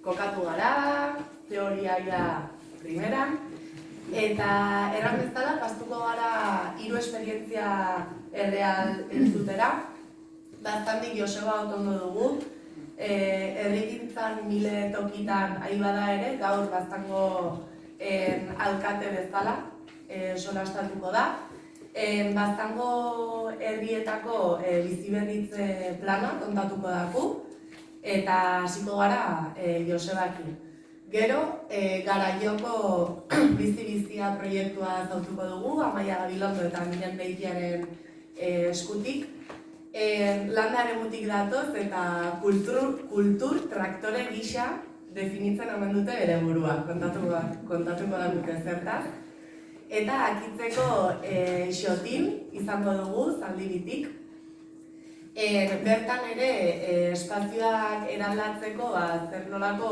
kokatu gara, teoria primeran, eta erran bezala, pastuko gara 3 esperientzia erreal entzutera. Baztandik Joseba otondo dugu, herrigintzan 1000 tokitan ari bada ere, gaur baztango alkate bezala solastatuko da. Baztango herrietako biziberritze plana kontatuko daku, eta hasiko gara Josebakin. Gero, Garaioko bizi-bizia proiektua zautuko dugu, Amaia Gabilondo eta Miren Beitiaren eskutik. Landare mutik datoz eta kultur traktore gisa definitzen omen dute bere burua, kontatuko da dute zertaz. Eta akitzeko xotin izango dugu, zaldibitik. Bertan ere, espazioak eraldatzeko zer nolako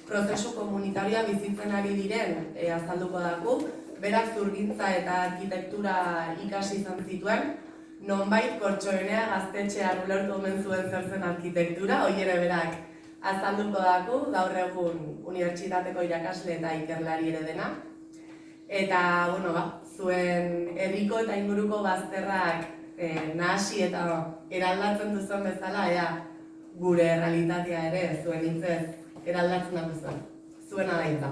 prozesu komunitarioa bizitzen ari diren azalduko daku. Berak zurgintza eta arkitektura ikasi izan zituen, nonbait Kortxoenea gaztetxean ulertu omen zuen zer zen arkitektura, hori ere berak azalduko daku, gaur egun unibertsitateko irakasle eta ikerlari ere dena. Eta, zuen herriko eta inguruko bazterrak nahasi eta eraldatzen duzuen bezala, gure realitatea ere zuen hitzez eraldatzen duzuen. Zuena da hitza.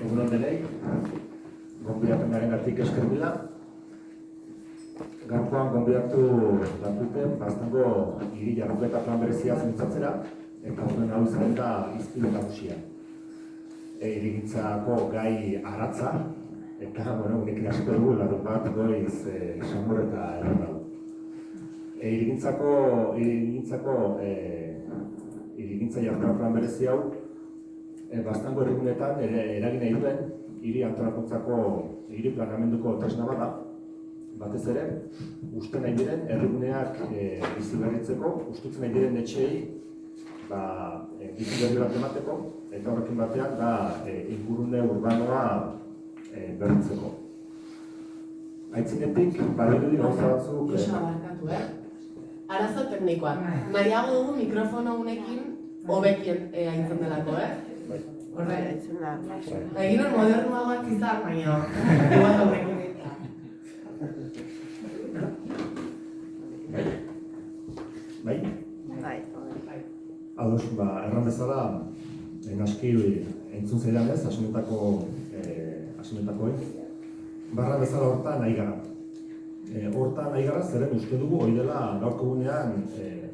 Egunon denei, gonbidamengarengatik eskermila. Gaurkoan gonbidatu batuten Baztango hiri jarduera plan berezia zuntzatzera, eta horren hau izan da izpilu nagusia. Hirigintzako gai aratza, eta unekin hasiko dugu larun bat goiz samur eta eran dago. Hirigintza jarduera plan berezi hau Baztango herrigunetan eragin nahi duen hiri antolakuntzako hiri planamenduko tresna bat da. Batez ere, uste nahi diren herriguneak biziberritzeko, ustutzen nahi diren etxeei bizi berri bat emateko, eta horrekin batean ingurune urbanoa berritzeko. Aitzinetik, badirudi gauza batzuk... Josa, barkatu, arazo teknikoak. Nahiago dugu mikrofono honekin hobekien aintzen delako, Horre, egin hor modernuagoak izan, baina igual horrekin. Bai? Ados, erran bezala, naski entzun zeidan ez, asunetakoen. Barra bezala hortan nahi gara. Hortan nahi gara, zeren uste dugu, hori dela gaurko gunean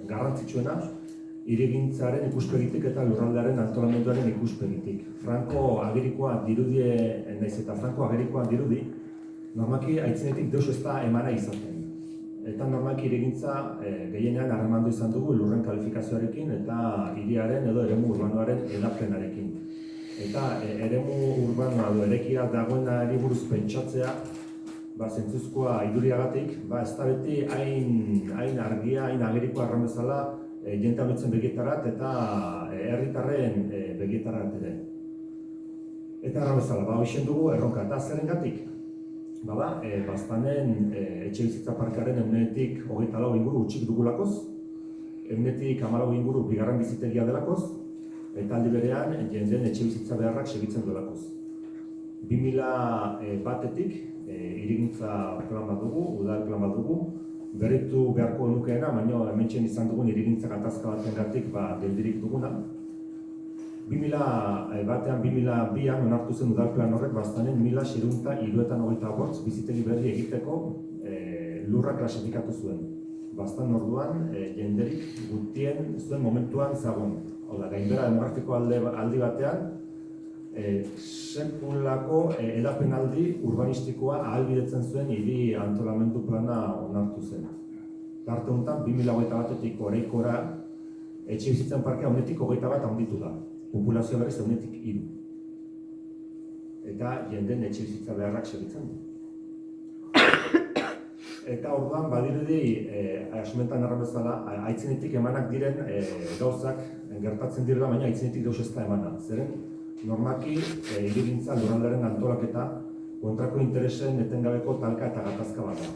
garrantzitsuena, hirigintzaren ikuspegitik eta lurraldearen antolamenduaren ikuspegitik. Franko agerikoa dirudi, naiz eta Franko agerikoa dirudi, normalki aitzinetik deus ez da emana izaten. Eta normalki hirigintza gehienean harremandu izan dugu lurren kalifikazioarekin eta hiriaren edo eremu urbanoaren hedapenarekin. Eta eremu urbanoa edo erekia dagoenari buruz pentsatzea, zentzuzkoa iduriagatik, ez da beti hain argia, hain agerikoa arran bezala jente abetzen begietarat eta herritarren begietarat ere. Eta arran bezala, hoxen dugu erronka eta zerengatik. bada, Baztanen etxe bizitza parkearen 24 inguru utxik dugulakoz, 14 inguru bigarren bizitegia delakoz, eta aldi berean jendeen etxe bizitza beharrak segitzen delakoz. 2001-etik hirigintza plan bat dugu, udal plan bat dugu, berritu beharko nukeena, baina hementsen izan dugun hirigintza gatazka batengatik geldirik duguna. 2001-2002an onartu zen udal plan horrek Baztanen 1678 bizitegi berri egiteko lurra klasifikatu zuen. Baztan orduan jenderik gutien zuen momentuan zagon. Hau da, gainbehera demografiko aldi batean, sekulako edapenaldi urbanistikoa ahalbidetzen zuen hiri antolamendu plana onartu zen. Tarte honetan, 2021-etik oraikora etxe bizitzen parkea 1-21 handitu da. Populazioa berriz 1-3. Eta jenden etxe bizitza beharrak segitzen du. Eta orduan badirudi, asumentan erran bezala, aitzinetik emanak diren gauzak gertatzen direla, baina aitzinetik deus ez da emana. Zeren, normaki hirigintza lurraldearen antolaketa kontrako interesen etengabeko talka eta gatazka bat da.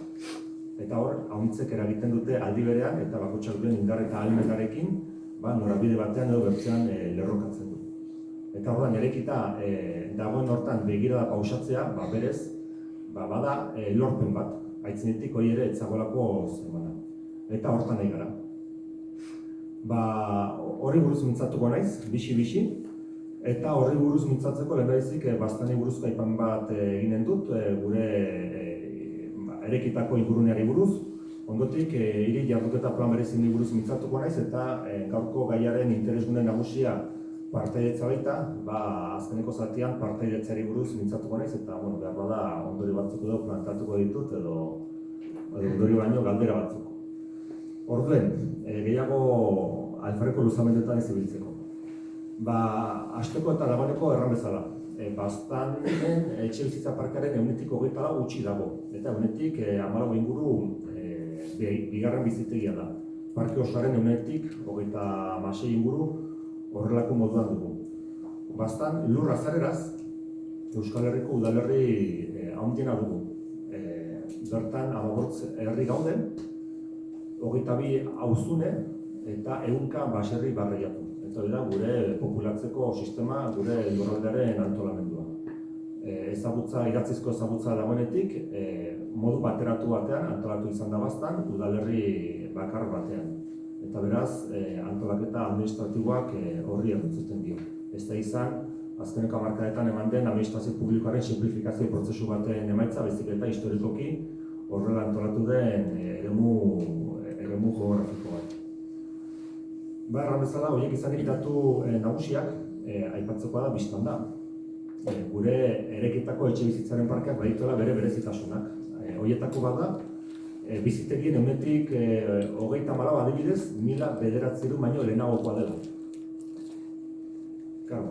Eta hor, ahuntzek eragiten dute aldi berean eta bakotxak duen indar eta ahalmenarekin norabide batean edo bertzean lerrokatzen du. Eta orduan, erekita dagoen hortan begirada pausatzea, berez, bada lorpen bat. Aitzinetik hori ere etzagolako zemana. Eta hortan nahi gara. Horri buruz mintzatuko naiz, bixi-bixi. Eta horri buruz mintzatzeko lehenbaizik Baztanei buruzko aipan bat eginen dut, gure erekitako inguruneari buruz. Ondotik, hiri jarduketa plan berezini buruz mintzatuko naiz eta gaurko gaiaren interesgune nagusia partaidetza baita, azkeneko zatian partaidetzari buruz mintzatuko naiz eta behar bada ondori batzuk edo plantatuko ditut edo ondori baino galdera batzuk. Orduen, gehiago alfarreko luzamenduetan ez ibiltzeko. Hasteko eta dagoeneko erran bezala. Baztanen etxe bizitza parkearen 1-24 utzi dago. Eta 14 inguru bigarren bizitegia da. Parke osoaren 1-26 inguru horrelako moduan dugu. Baztan lur azareraz, Euskal Herriko udalerri handiena dugu. Bertan 15 herri gauden, 22 auzune eta 100 baserri barreiatu. Eta hori da gure populatzeko sistema, gure lurraldearen antolamendua. Idatzizko ezagutza dagoenetik, modu bateratu batean antolatu izan da Baztan, udalerri bakar batean. Eta beraz, antolaketa administratiboak horri erretzuten dio. Ez da izan, azkeneko hamarkadetan eman den administrazio publikoaren simplifikazio prozesu baten emaitza, baizik eta historikoki horrela antolatu den eremu geografiko bat. Erran bezala, horiek izanik datu nagusiak, aipatzekoa da biztan da. Gure erekitako etxe bizitzaren parkeak badituela bere berezitasunak. Horietako bat da, bizitegien 1-24 adibidez, 1000 baino lehenagokoa dela.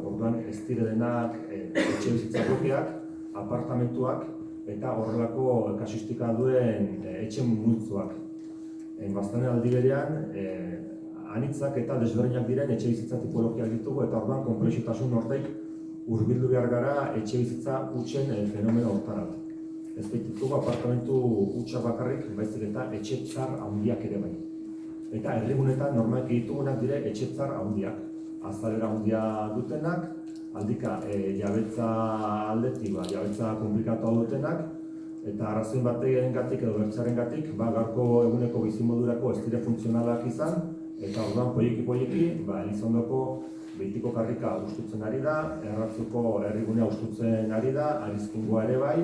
Orduan ez dire denak etxe bizitza blokeak, apartamentuak eta horrelako kasuistika duen etxe multzoak. Baztanen aldi berean, anitzak eta desberdinak diren etxe bizitza tipologiak ditugu eta orduan konplexutasun horreik hurbildu behar gara etxe bizitza hutsen fenomeno hortara. Ez ditugu apartamentu hutsak bakarrik, baizik eta etxe tzar handiak ere bai. Eta herrigunetan normalki ditugunak dire etxe tzar handiak. Azalera handia dutenak, aldika jabetza aldetik, jabetza komplikatu dutenak, eta arrazoin bategatik edo bertsarengatik, gaurko eguneko bizimodurako ez dire funtzionalak izan, eta orduan poliki, Elizondoko Beitiko karrika ustutzen ari da, Erratzuko herrigunea ustutzen ari da, Arizkungoa ere bai,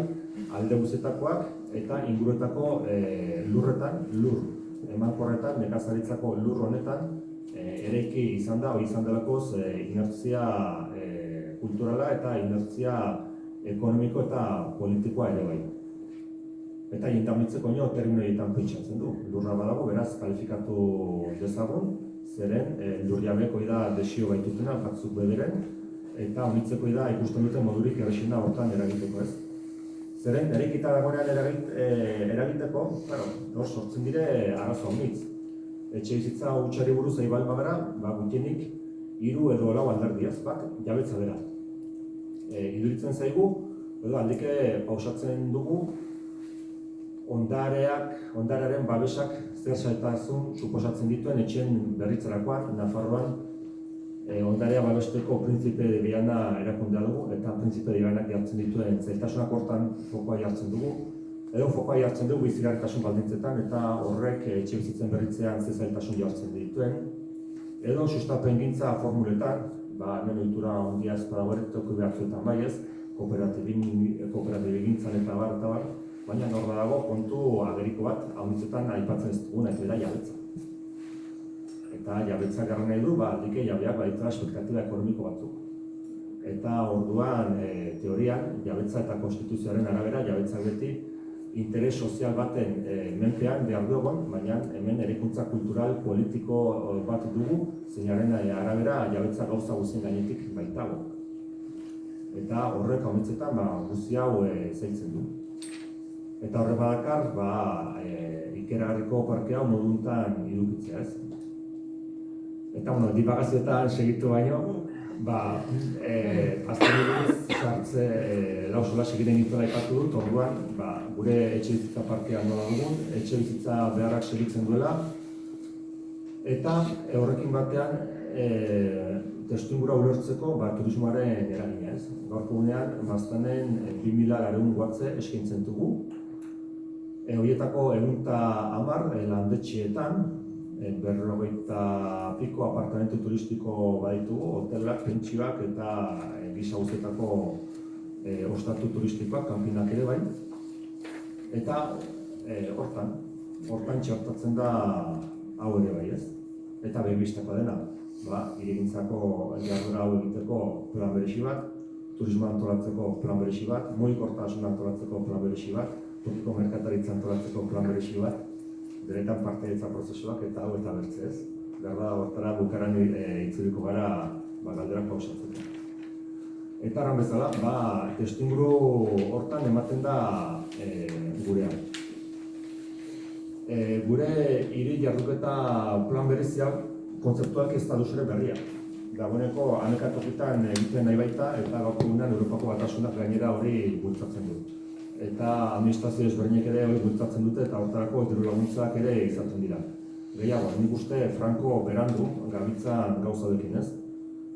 alde guztietakoak eta inguruetako lurretan, lur emankorretan, nekazaritzako lur honetan, eraiki izan da, hori izan delakoz inertzia kulturala eta inertzia ekonomiko eta politikoa ere bai. Eta jentamitzeko nio terminoetan pentsatzen du. Lurra badago, beraz, kalifikatu dezagun, zeren lurjabeko da desio baitutena, batzuk bederen, eta honitzeko da ikusten duten modurik erresina hortan eragiteko ez. Zeren, eraikita dagoenean eragiteko, hor sortzen dire arazo honitz. Etxe bizitza hutsari buruz egin bagara, gutienik 3 edo 4 alderdiaz, bat jabetza dela. Iduritzen zaigu, edo aldike pausatzen dugu, ondarearen babesak zer zailtasun suposatzen dituen etxeen berritzerakoan, Nafarroan, ondarea babesteko Príncipe de Viana erakundea dugu, eta Príncipe de Vianak jartzen dituen zailtasunak hortan fokoa jartzen dugu. Edo fokoa jartzen dugu bizigarritasun baldintzetan, eta horrek etxe bizitzen berritzean ze zailtasun jartzen dituen. Edo sustapengintza formuletan, hemen ohitura ondia ez badagoeretoko behartzuetan baiez, kooperatibigintzan eta bar, baina hor dago kontu ageriko bat, haunitzetan aipatzen ez duguna, eta jabetza. Eta jabetza garran nahi du, aldike jabeak baditela espektatiba ekonomiko batzuk. Eta orduan, teorian, jabetza eta konstituzioaren arabera, jabetza beti interes sozial baten menpean behar dugun, baina hemen eraikuntza kultural, politiko bat dugu, zeinaren arabera jabetza gauza guztien gainetik baitago. Eta horrek haunitzetan guzti hau zailtzen du. Eta horrek badakar, ikeragarriko parke hau moduntan irukitzea ez. Eta, dipagazioetan segitu baino, azten buruz sartze lausola segiten dituela aipatu dut, orduan, gure etxe bizitza parkea nola dugun, etxe bizitza beharrak segitzen duela, eta horrekin batean, testuingura ulertzeko turismoaren eragina ez. Gaurko gunean, baztanen 2000 guatze eskaintzen dugu. Horietako 110 landetxeetan, 50 piko apartamentu turistiko baditugu, hotelak, pentsioak eta gisa guztietako ostatu turistikoak, kanpinak ere bai. Eta hortan txertatzen da hau ere bai ez. Eta begibistako dena, hirigintzako jardura hau egiteko plan berezi bat, turismoa antolatzeko plan berezi bat, mugikortasuna antolatzeko plan berezi bat, tokiko merkataritza antolatzeko plan berezi bat, denetan partaidetza prozesuak eta hau eta bertze ez. Berda, hortara bukaran itzuliko gara galderak pausatzeko. Eta arran bezala, testuinguru hortan ematen da gurean. Gure hiri jarduketa plan berezia kontzeptuak ez da duzure berria. Dagoeneko anekatokitan egiten nahi baita eta gaurko egunean Europako Batasunak gainera hori bultzatzen du. Eta administrazio ezberdinek ere hori bultzatzen dute eta hortarako diru laguntzak ere izaten dira. Gehiago, nik uste Franco berandu gabitzan gauza hauekin ez.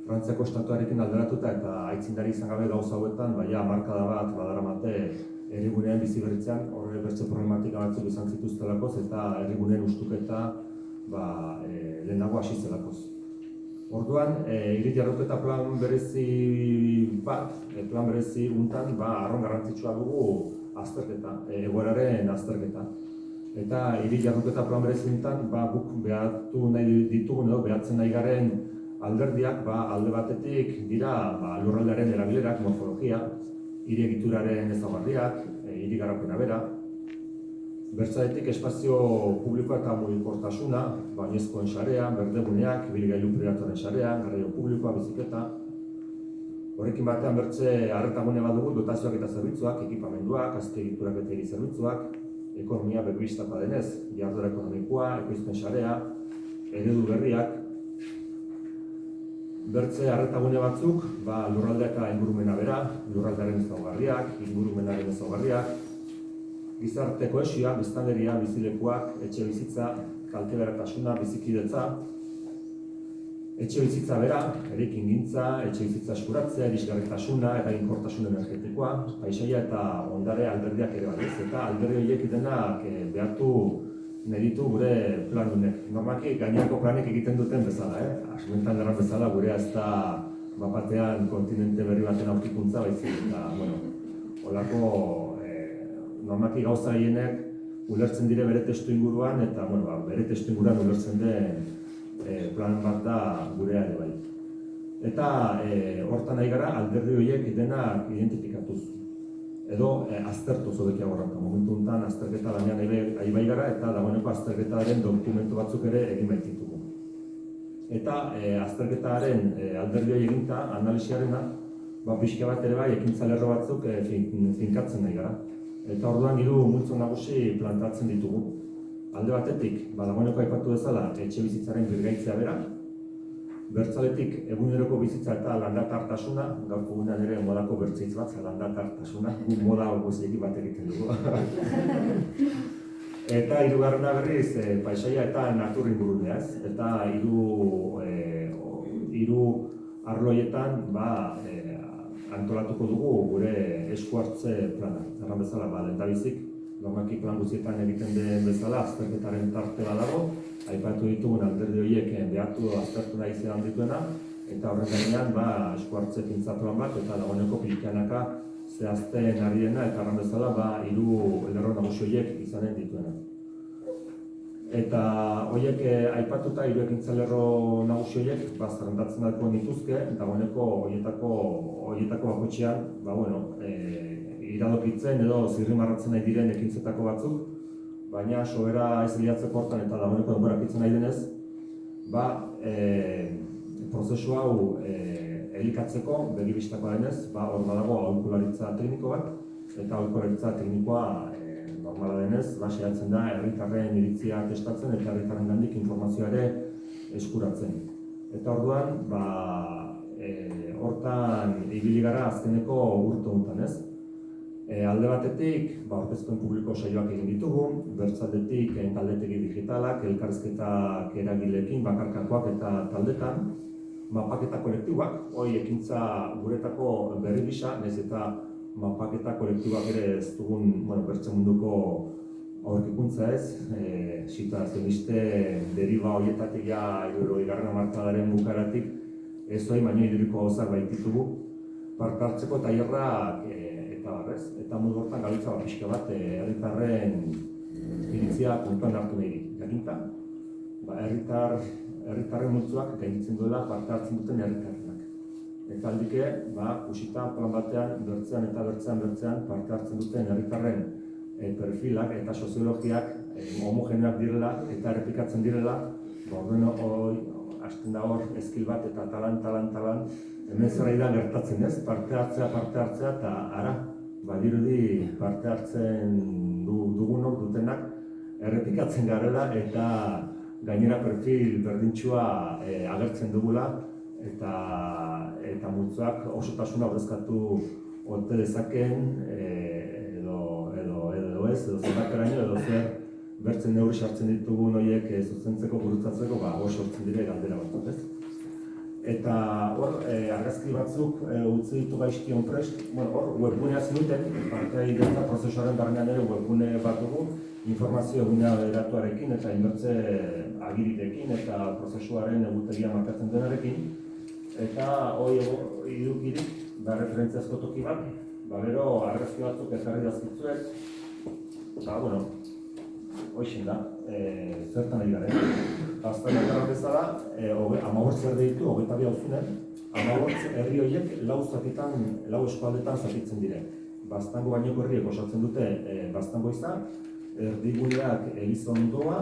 Frantziako estatuarekin alderatuta eta aitzindari izan gabe gauza hauetan, hamarkada bat badaramate herrigunean bizi berritzean, horre bertze problematika batzuk izan zituztelakoz eta herrigunean ustuketa lehenago hasi zelakoz. Orduan, hiri jarduketa plan berezi bat, plan berezi untan, arron garrantzitsua dugu azterketa, egoeraren azterketa. Eta hiri jarduketa plan berezi untan, guk behatu nahi ditugun edo behatzen nahi garen alderdiak, alde batetik dira lurraldearen erabilerak, morfologia, hiri egituraren ezaugarriak, hiri garapena bera. Bertzaetik espazio publikoa eta mugikortasuna, bainezkoen sarea, berdeguneak, ibilgailu pribatuaren sarea, garraio publikoa, biziketa. Horrekin batean bertze arretagune bat dugu dotazioak eta zerbitzuak, ekipamenduak, azpiegiturak eta hiri zerbitzuak, ekonomia berbistapa denez, jarduera ekonomikoa, ekoizpen sarea, eredu berriak. Bertze arretagune batzuk, lurraldea eta ingurumena bera, lurraldearen ezaugarriak, ingurumenaren ezaugarriak, gizarte kohesioa, biztanleria, bizilekuak, etxe bizitza, kaltebertasuna, bizikidetza, etxe bizitza bera, eraikingintza, etxe bizitza eskuratzea, irisgarritasuna, eraginkortasun energetikoa, paisaia eta ondare alderdiak ere bat ez, eta alderdi horiek denak behatu nahi ditu gure planunek. Normalki gainerako planek egiten duten bezala, asumentan erran bezala gure ez da bapatean kontinente berri baten aurkikuntza baizik, eta, holako normalki gauza gehienek ulertzen dire bere testu inguruan eta bere testu inguruan ulertzen den plan bat da gurea ere bai. Eta hortan nahi gara alderdi horiek denak identifikatuz. Edo aztertuz hobekia gorrauta. Momentu honetan azterketa lanean ari bai gara eta dagoeneko azterketaren dokumentu batzuk ere egin baititugu. Eta azterketaren alderdi hori eginta, analisiarena, pixka bat ere bai ekintza lerro batzuk finkatzen nahi gara. Eta orduan hiru multzo nagusi plantatzen ditugu. Alde batetik, dagoeneko aipatu bezala, etxe bizitzaren birgaitzea bera. bertzaletik eguneroko bizitza eta landatartasuna, gaurko gunean ere modako bertzeitz bat, landatartasuna, gu moda guztiekin bat egiten dugu. Eta hirugarrena berriz, paisaia eta natur ingurunea, ez? Eta hiru arloietan antolatuko dugu gure esku hartze plana. Erran bezala, lehendabizik, normaki plan guztietan egiten den bezala, azterketaren tarte bat dago, aipatu ditugun alderdi horiek behatu aztertu nahi izan dituena, eta horren gainean esku hartze pintza plan bat, eta dagoeneko pilikanaka zehazten ari dena, eta erran bezala, hiru lerro nagusi horiek izanen dituena. Eta horiek aipatuta hiru ekintza lerro nagusi horiek zerrendatzen datuko dituzke, dagoeneko horietako bakoitzean iradokitzen edo zirrimarratzen nahi diren ekintzetako batzuk, baina sobera ez liatzeko hortan eta dagoeneko denborakitzen nahi denez, prozesu hau elikatzeko begibistakoa denez, hor badago aholkularitza tekniko bat, eta aholkularitza teknikoa normala denez, saiatzen da herritarren iritzia testatzen eta herritarrengandik informazioa ere eskuratzen. Eta orduan, hortan ibili gara azkeneko urte honetan, ez? Alde batetik, aurkezpen publiko saioak egin ditugu, bertzaldetik taldetegi digitalak, elkarrizketak eragileekin, bakarkakoak eta taldetan, mapaketa kolektiboak, hori ekintza guretako berri gisa, nahiz eta mapaketa kolektiboak ere ez dugun bertze munduko aurkikuntza ez, situazioniste deriba horietatik hirurogeita hamarkadaren bukaratik ez hori baino iduriko gauzak baititugu parte hartzeko tailerrak eta barrez. Eta modu hortan gabiltza pixka bat herritarren iritzia kontuan hartu nahi dit. Jakinta, herritarren multzoak gainditzen duela parte hartzen duten herritarrenak. Eta aldike, kusita plan batean, bertzean parte hartzen duten herritarren perfilak eta soziologiak homogeneak direla eta errepikatzen direla, hasten da hor ezkil bat eta talan, hemen zerra gertatzen ez, parte hartzea eta ara, badirudi parte hartzen dugunok dutenak errepikatzen garela eta gainera perfil berdintxua agertzen dugula eta multzoak osotasuna ordezkatu ote dezaken edo ez, edo zenbateraino edo zer bertzen neurri sartzen ditugun horiek zuzentzeko, gurutzatzeko, hor sortzen dire galdera batzuk, ez? Eta hor, argazki batzuk utzi ditu gaizkion prest, hor webgunea zinuten, partea idetza prozesuaren barnean ere webgune bat dugu, informazio egunea eratuarekin eta inbertze agirirekin eta prozesuaren egutegia markatzen denarekin. Eta hori idukirik, referentziazko toki bat, gero argazki batzuk ezarri dazkitzuek, hoixen da, zertan ari garen. Azten ekarra bezala, 15 herri ditu, 22 auzunen, 15 herri horiek lau eskualdetan zatitzen dire. Baztango gaineko herriek osatzen dute Baztango izan, erdiguneak Elizondoa,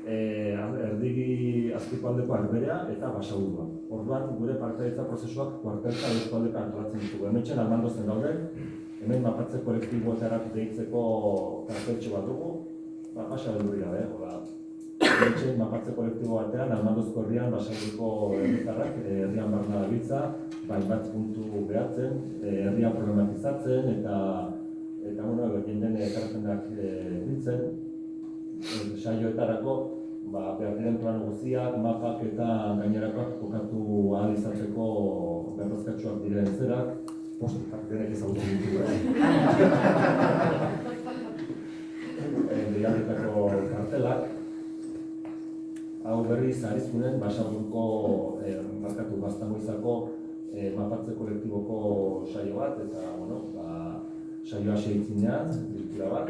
erdigi azpiko aldeko Arberea eta Basaburua. Orduan, gure partaidetza prozesuak kuartelka eskualdeka antolatzen ditugu. Hemen Armandozen daude, hemen mapatze kolektiboetarak deitzeko karteltxo bat dugu, basa beldurri gabe, hemen mapatze kolektibo batean, Armandozko herrian, Basaburiko herritarrak, herrian barna dabiltza, bat puntu behatzen, herria problematizatzen eta jenden ekarpenak biltzen, saioetarako behar diren plan guztiak, mapak eta gainerakoak kokatu ahal izateko berrozkatxoak diren zerak, postetak denek ezagutzen ditugu. Deialdetako kartelak, hau berriz Arizkunen, Basaburuko Baztango izako mapatze kolektiboko saio bat, eta saioa seitzinean, bilkura bat.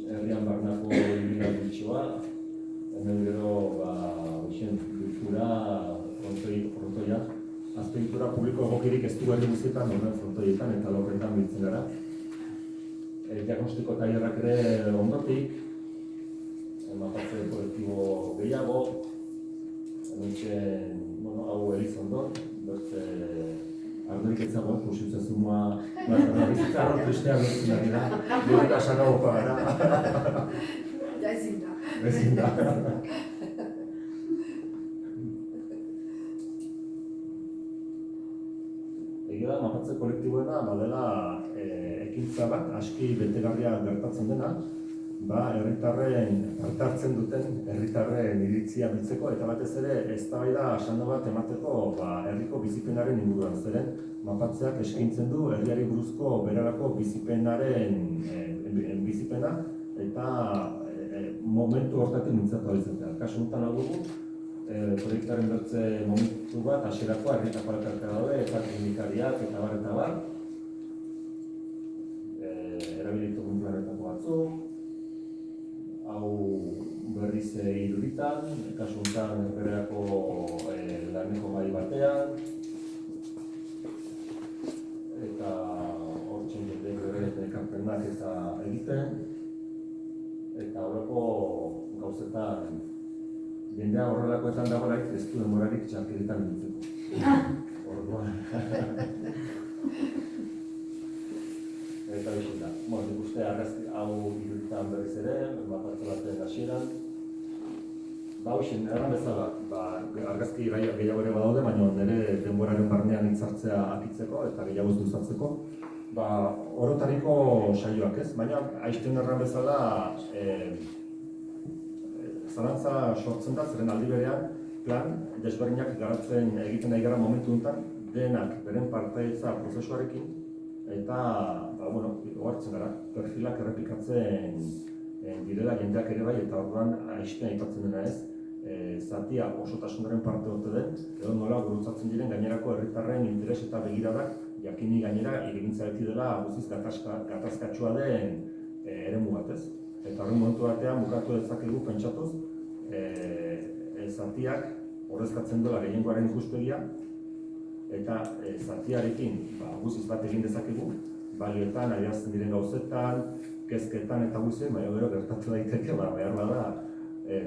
Herrian barnako ibila biltxoa, hemen gero bilkura frontoia. Azpiegitura publiko egokirik ez du herri guztietan, frontoietan eta lorretan biltzen gara. Diagnostiko tailerrak ere ondotik, mapatze kolektibo gehiago, hau Elizondon, bertze ardurik etzagoen, kusiutzen zumua, bizitza arro tristean bertzen ari da, eta sanagokoa gara. Ja ezin da. Ezin da. egia da mapatze kolektiboena badela ekintza bat aski betegarria gertatzen dena, herritarren parte hartzen duten herritarren iritzia biltzeko eta batez ere eztabaida sano bat emateko herriko bizipenaren inguruan. Zeren mapatzeak eskaintzen du herriari buruzko berarako bizipenaren bizipena eta momentu horretatik mintzatu ahal izatea. Kasu honetan hau dugu, proiektaren bertze momentu bat, hasierako herritako elkartea daude, eta teknikariak eta bar. Erabilitu munduaretako batzuk, hau berriz iruritan, kasu honetan herberako laneko gai batean, eta hor txendete berreten ekarpenak eta egiten, eta horreko gauzetan jendea horrelakoetan dagoelarik ez du demorarik txarkeditan nintzeko. Orduan. Eta bixen da. Nik uste argazki hau iruritan berriz ere, mapatze baten hasieran. Hoxen, erran bezala, argazki gehiago ere badaude, baina nire denboraren barnean hitzartzea akitzeko eta gehiago ez duzatzeko. Orotariko saioak ez, baina aizten erran bezala zalantza sortzen da, zeren aldi berean plan desberdinak garatzen egiten nahi gara momentu honetan, denak beren partaidetza prozesuarekin eta, ohartzen gara, perfilak errepikatzen direla jendeak ere bai, eta orduan aizten aipatzen dena ez, zatia osotasunaren parte ote den, edo nola gurutzatzen diren gainerako herritarren interes eta begiradak, jakini gainera irigintza beti dela guztiz gatazkatsua den eremu bat ez. Eta horren momentu batean bukatu dezakegu pentsatuz, zatiak horrezkatzen duela gehiengoaren ikuspegia, eta zatiarekin guztiz bat egin dezakegu, balioetan, adierazten diren gauzetan, kezketan eta guztien, baina gero gertatu daiteke, behar bada,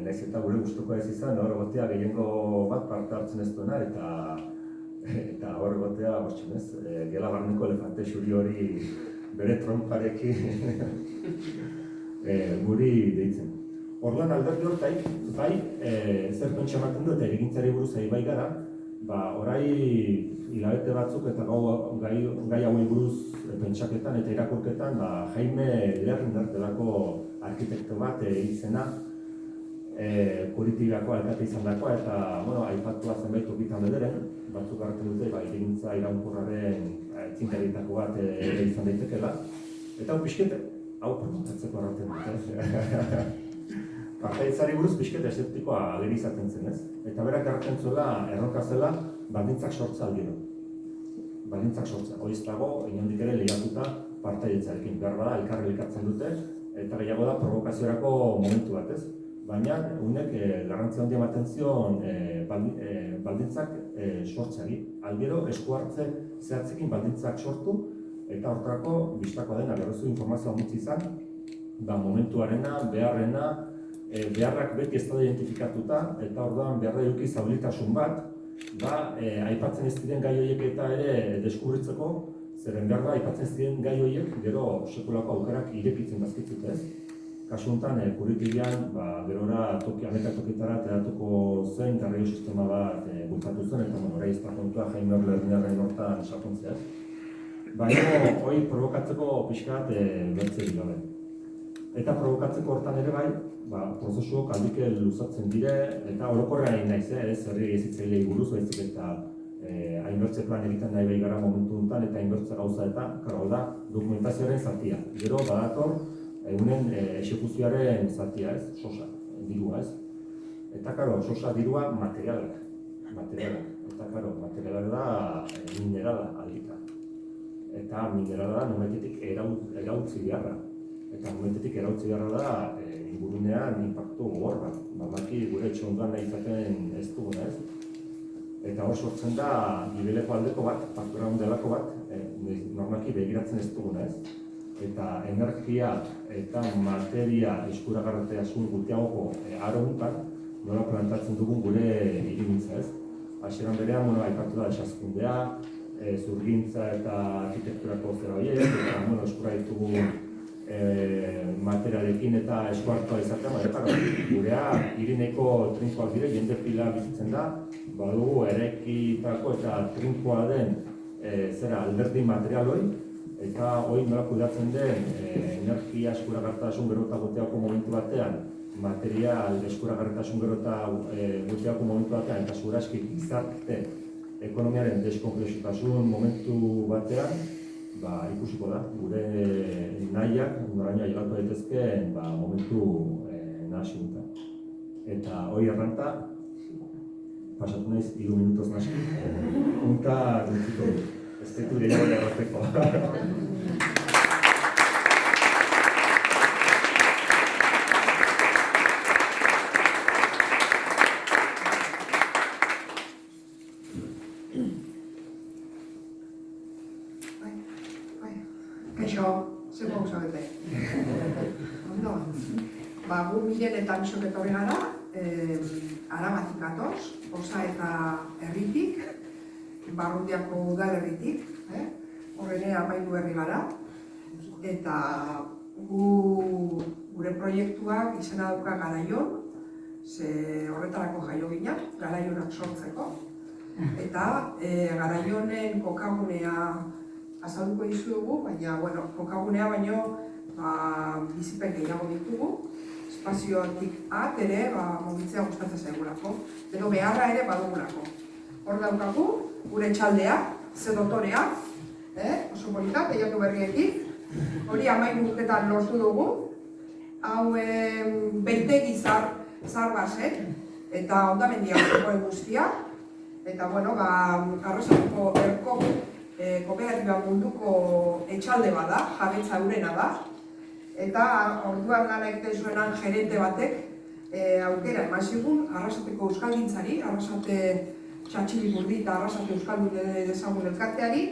nahiz eta gure gustuko ez izan, hor egotea gehiengo bat parte hartzen ez duena, eta hor egotea, gela barneko elefante xuri hori bere tromparekin guri deitzen. Orduan alderdi hortaik, bai, zer pentsa ematen du eta erigintzari buruz bai gara, orai hilabete batzuk eta gai hauei buruz pentsaketan eta irakurketan Jaime Lerner delako arkitekto bat izena Kuritibako alkate izan dakoa eta aipatua zenbait tokitan bederen, batzuk hartu dute irigintza iraunkorraren txinkaritako bat izan daitekela. Eta hau pixket, hau provokatzeko arraten dute. Partaidetzari buruz pixket eseptikoa ageri izaten zen ez. Eta berak garratzen zuela, erronka zela, baldintzak sortza aldiro. Baldintzak sortza. Horiz dago, inondik ere lehiatuta partaidetzarekin. Behar bada, elkarri elkartzen dute, eta gehiago da provokaziorako momentu bat ez. Baina, unek garrantzia handia ematen zion baldintzak sortzeari. Aldiro, esku hartze zehatzekin baldintzak sortu, eta hortarako bistakoa dena, berrezu informazioa mutzi izan, momentuarena, beharrena, beharrak beti ez da identifikatuta, eta orduan beharra eduki zaudelitasun bat, aipatzen ez diren gai horiek eta ere deskurritzeko, zeren behar da, aipatzen ez diren gai horiek, gero sekulako aukerak irekitzen bazkitzute ez. Kasu honetan, Kuritibian, gerora ameka tokitara teratuko zen garraio sistema bat bultzatu zen, eta orai ez da kontua Jaime Lernerren hortan sakontzea. Baina, hori provokatzeko pixka bat bertzeri gabe. Eta provokatzeko hortan ere bai, prozesuok aldike luzatzen dire, eta orokorrean egin naiz, ez herri ezitzailei buruz, baizik eta hainbertze plan egiten nahi bai gara momentu honetan, eta hainbertze gauza eta, karo da, dokumentazioaren zatia. Gero, badator, egunen exekuzioaren zatia ez, sosa, dirua ez. Eta, karo, sosa dirua materialak. Eta, karo, materialak da minerala aldika. Eta minerala da nometetik erautzi beharra. Eta momentetik erautzi beharra da ingurunean inpaktu gogor bat. Normaki gure etxe ondoan nahi izaten ez duguna ez. Eta hor sortzen da gibeleko aldeko bat, background delako bat, normaki begiratzen ez duguna ez. Eta energia eta materia eskuragarritasun gutiagoko aro honetan nola plantatzen dugun gure hirigintza ez. Hasieran berean aipatu da desazkundea, zurgintza eta arkitekturako zera horiek, eta eskura ditugu materialekin eta eskuartua izatea, eta gurea irineko trinkoak dire, jende pila bizitzen da, badugu erekitako eta trinkoa den alderdi material hori, eta hori nola kudeatzen den energia eskuragarritasun gero eta goteako momentu batean, material eskuragarritasun gero eta goteako momentu batean, eta segurazki gizarte ekonomiaren deskonplexutasun momentu batean, ikusiko da, gure nahiak, noraino ailatu daitezkeen momentu nahasuntan. Eta hori erranta, pasatu naiz 3 minutuz naski, unta dintziko dut, ez daitu gehiago errateko. Kaixo, zer mogu zabete? Ondo, gu Miren eta Misok etorri gara, Arabatik gatoz, Osa eta herritik, Barrundiako udalerritik, horrene 13 herri gara, eta gure proiektuak izena dauka Garaion, ze horretarako jaio ginen, Garaionak sortzeko, eta Garaionen kokagunea azalduko dizuegu, baina, kokagunea baino bizipen gehiago ditugu, espaziotik ere mugitzea gustatzen zaigulako, edo beharra ere badugulako. Hor daukagu, gure txaldea, ze dotorea, oso polita, teilatu berriekin, hori 11 urtetan lortu dugu, hau beitegi zar bazen, eta ondamendia guztia, eta, Arrasateko erko kooperatiba munduko etxalde bat da, jabetza eurena da, eta orduan lan egiten zuenan gerente batek aukera eman zigun Arrasateko euskalgintzari, Arrasate Txatxiliburdi eta Arrasate Euskaldun dezagun elkarteari,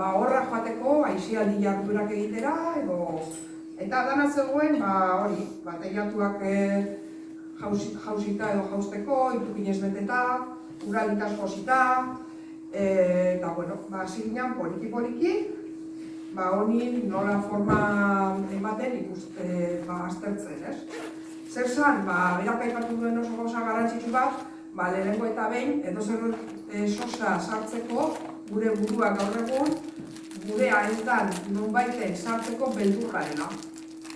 horra joateko aisialdi jardurak egitera, eta dana zegoen, teilatuak jausita edo jausteko, itukinez beteta, uralitas josita, eta, hasi ginen poliki-poliki, honi nola forma ematen aztertzen, ez? Zer zan, berak aipatu duen oso gauza garrantzitsu bat, lehenengo eta behin, edo zer sosa sartzeko, gure buruak gaur egun, gure haentan nonbaiten sartzeko beldurrarena,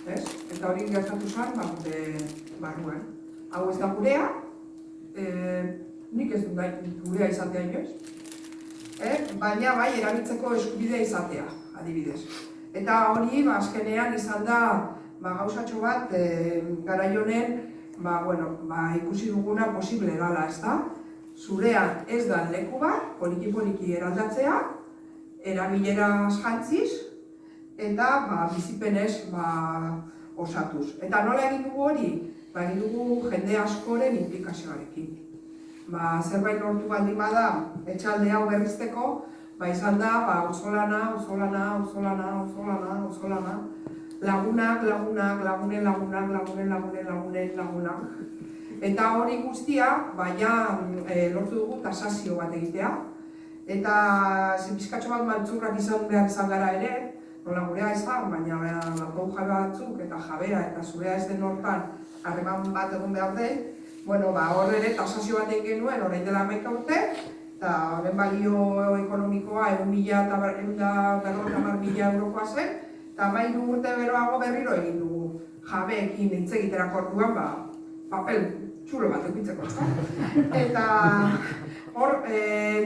ez? Eta hori gertatu zen, gure barruan. Hau ez da gurea, nik ez dut gurea izatea inoiz, baina erabiltzeko eskubidea izatea, adibidez. Eta hori, azkenean izan da gauzatxo bat Garaionen ikusi duguna posible dela, ez da? Zurean ez da leku bat, poliki-poliki eraldatzea, erabileraz jantziz, eta bizipenez osatuz. Eta nola egin dugu hori? Egin dugu jende askoren implikazioarekin. Zerbait lortu baldin bada etxalde hau berrizteko, izan da auzolana, lagunak, lagunen lagunak. Eta hori guztia, lortu dugu tasazio bat egitea. Eta pizkatxo bat maltzurrak izan behar izan gara ere, nola gurea izan, baina balkon jabe batzuk eta jabera eta zurea ez den hortan harreman bat egon behar den, hor ere tasazio bat egin genuen, orain dela 11 urte, eta horren balio ekonomikoa 150.000 eurokoa zen, eta 13 urte beroago berriro egin dugu jabeekin hitz egiterako orduan, papel txulo bat eukitzeko. Eta hor,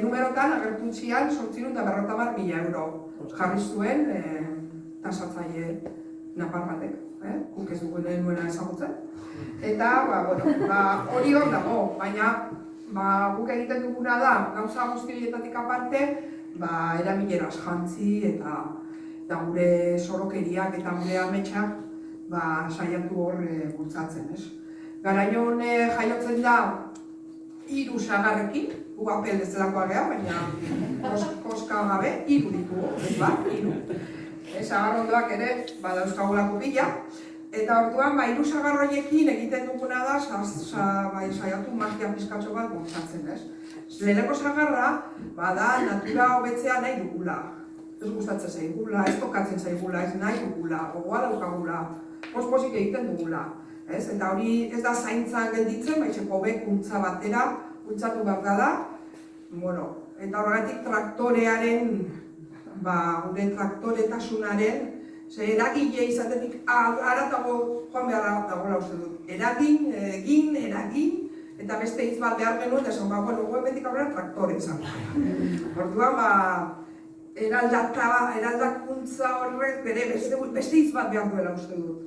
numerotan agertu zian 850.000 euro jarri zuen tasatzaile napar batek, guk ez dugu nuena ezagutzen. Eta, hori hor dago, baina guk egiten duguna da, gauza guztietatik aparte, erabileraz jantzi eta gure sorokeriak eta gure ametsak saiatu hor bultzatzen, ez? Garaion jaiotzen da 3 sagarrekin, gu apel ez delakoa geha, baina koska gabe, 3 ditugu, ez bat, 3. Sagarrondoak ere, dauzkagulako pila. Eta orduan, 3 sagarroiekin egiten duguna da, saiatu magia pizkatxo bat bultzatzen, ez? Leheneko sagarra, da natura hobetzea nahi dugula. Ez gustatzen zaigula, ez tokatzen zaigula, ez nahi dugula, gogoa daukagula, pospozik egiten dugula. Eta hori ez da zaintzan gelditzen, baitxeko hobekuntza batera bultzatu behar dela, eta horregatik traktorearen, gure traktoretasunaren, eragile izatetik haratago joan behar dagoela uste dut. Eragin, eta beste hitz bat behar genuen, eta esan, guen betik aurrera traktore izan. Orduan, eraldakuntza horrek bere beste hitz bat behar duela uste dut.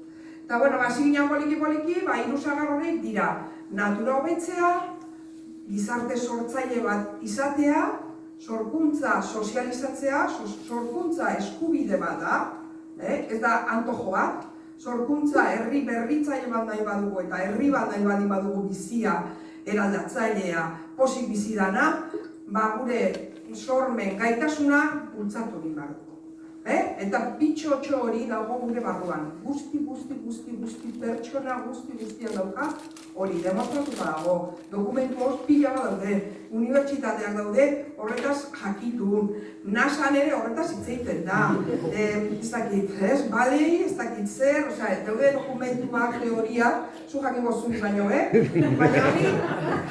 Eta, hasi ginen poliki, hiru sagar horiek dira, natura hobetzea, gizarte sortzaile bat izatea, sorkuntza sozializatzea, sorkuntza eskubide bat da, ez da antojo bat, sorkuntza herri berritzaile bat nahi badugu eta herri bat nahi baldin badugu bizia eraldatzailea pozik bizi dana, gure sormen gaitasuna bultzatu egin behar dugu. Eta pitxotxo hori dago gure barruan. Guzti pertsona guztian dauka hori demostratuta dago. Dokumentu hor pila bat daude, unibertsitateak daude horretaz jakitun. NASAn ere horretaz hitz egiten da. Ez dakit, balei, ez dakit zer, daude dokumentuak, teoriak, zu jakingo zuen baino, baina hori,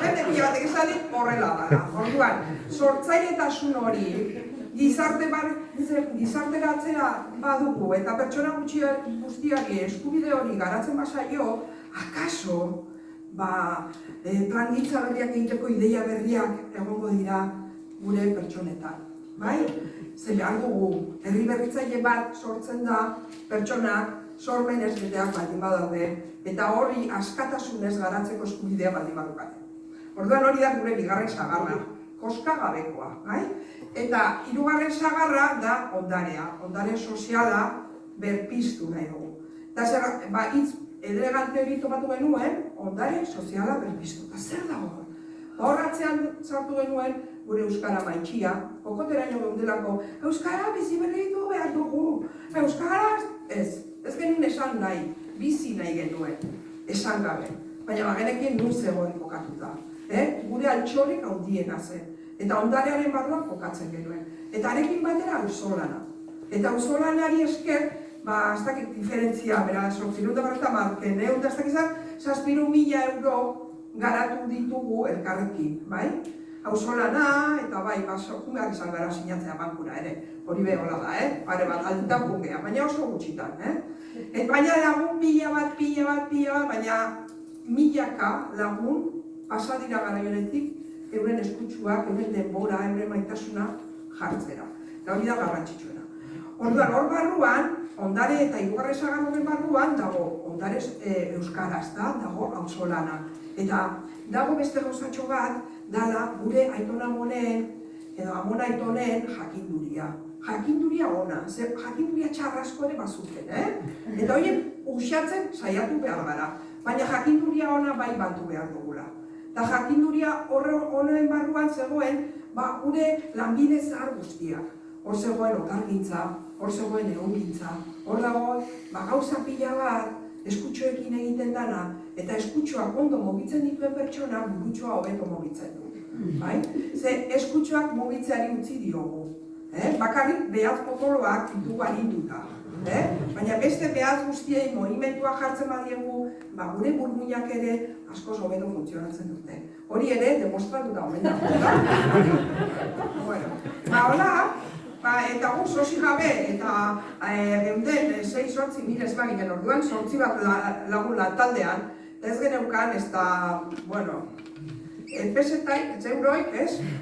jende pila batek esan dit horrela da. Orduan, sortzailetasun hori, gizarteratzera badugu eta pertsona guztiari eskubide hori garatzen basaio, akaso plangintza berriak egiteko ideia berriak egongo dira gure pertsonetan. Zer behar dugu, herri berritzaile bat sortzen da pertsonak sormen ez beteak baldin badaude eta hori askatasunez garatzeko eskubidea baldin badukate. Orduan hori da gure bigarren sagarra, koska gabekoa. Eta hirugarren sagarra da ondarea, ondare soziala berpiztu nahi dugu. Eta hitz elegante hori topatu genuen, ondare soziala berpiztu. Eta zer dago? Horratzean sartu genuen gure euskara maitxia, kokoteraino geundelako, euskara bizi berritu behar dugu. Euskara ez genuen esan nahi, bizi nahi genuen, esan gabe. Baina bagenekin nun zegoen kokatuta. Gure altxorik handiena zen. Eta ondarearen barruan kokatzen genuen. Eta arekin batera auzolana. Eta auzolanari esker, ez dakit diferentzia, bera, 850, ez dakit zan, 7.000 euro garatu ditugu elkarrekin, bai? Auzolana, eta bai, jungar izan gara sinatzea bankura ere. Hori behola da, pare bat, alditan jungea, baina oso gutxitan, baina lagun pila bat, baina milaka lagun pasadira garaionetik, euren eskutsuak, euren denbora, euren maitasuna jartzera. Eta hori da garrantzitsuena. Orduan, hor barruan, ondare eta hirugarren sagar horren barruan, dago ondare euskaraz da, dago auzolana. Eta dago beste gauzatxo bat, dala gure aiton amonen, edo amon aitonen jakinduria. Jakinduria ona, jakinduria txarrasko ere bazuten, Eta horien usiatzen saiatu behar gara. Baina jakinduria ona bai batu behar dugula. Eta jakinduria honen barruan zegoen, gure lanbide zahar guztiak. Hor zegoen okargintza, hor zegoen egongintza, hor dago gauza pila bat eskutxoekin egiten dana, eta eskutxoak ondo mugitzen dituen pertsona burutxoa hobeto mugitzen du. Ze eskutxoak mugitzeari utzi diogu. Bakarrik behaz potoloak ditugu arinduta. Baina beste behaz guztiei movimentua jartzen badiegu, gure burmuinak ere askoz hobeto funtzionatzen dute. Hori ere demostratuta omen da. Hola, eta gu sosi gabe eta geunden 6-8 mil ez baginen orduan, 8 bat lagun taldean, ez geneukan, ez da, pesetai, euroik,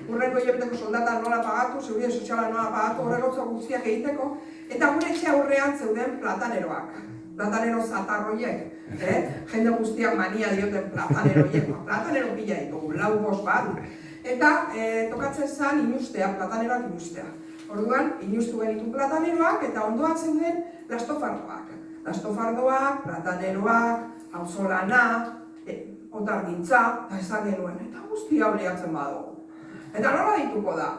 urrengo hilabeteko soldata nola pagatu, seguridade soziala nola pagatu, horregotza guztiak egiteko, eta gure etxe aurrean zeuden plataneroak, platanero zatarroiek, jende guztiak mania dioten plataneroiek, platanero pila ditugu, 4-5 bat, eta tokatzen zen inustea, plataneroak inustea. Orduan, inustu genitu plataneroak, eta ondoan zeuden lastofardoak. Lastofardoak, plataneroak, auzolana, otargintza, eta esan genuen, eta guztia horiatzen badugu. Eta nola dituko da?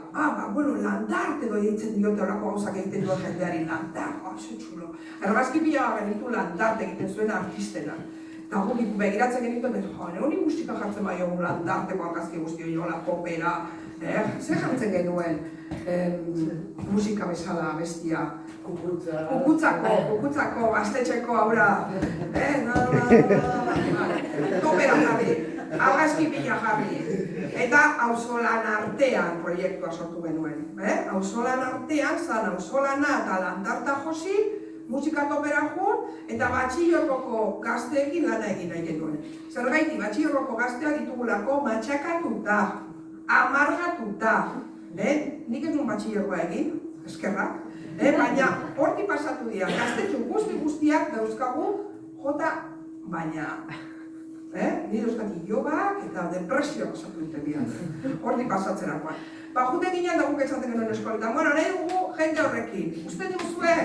Landarte deitzen diote horako gauzak egiten duen jendeari, landarte, oso txulo. Argazki pila genitu landarte egiten zuen artistena. Eta guk begiratzen genituen, honi guztika jartzen bai egun landarteko argazki guzti hori, hola popera, zer jartzen genuen musika bezala bestia. Kukutzako, gaztetxeko, haura, topera jarri. argazki pila jarri. Eta auzolan artean proiektua sortu genuen. Auzolan artean, zan auzolana eta lantarta josi, musika topera joan, eta batxilorroko gazteekin lana egin nahi genuen. Zergaiti, batxilorroko gazteak ditugulako matxakatuta, amargatuta. Nik ez duen batxilorroa egin, eskerrak. Baina horti pasatu dira, gaztetxo guztiak dauzkagu jota baina. Nire euskati jogak eta depresioa pasatu dute dira. Horti pasatzerakoan. Jute ginen da guk etxaten genuen eskoletan. Bueno, nahi dugu jende horrekin. Uste diguzue,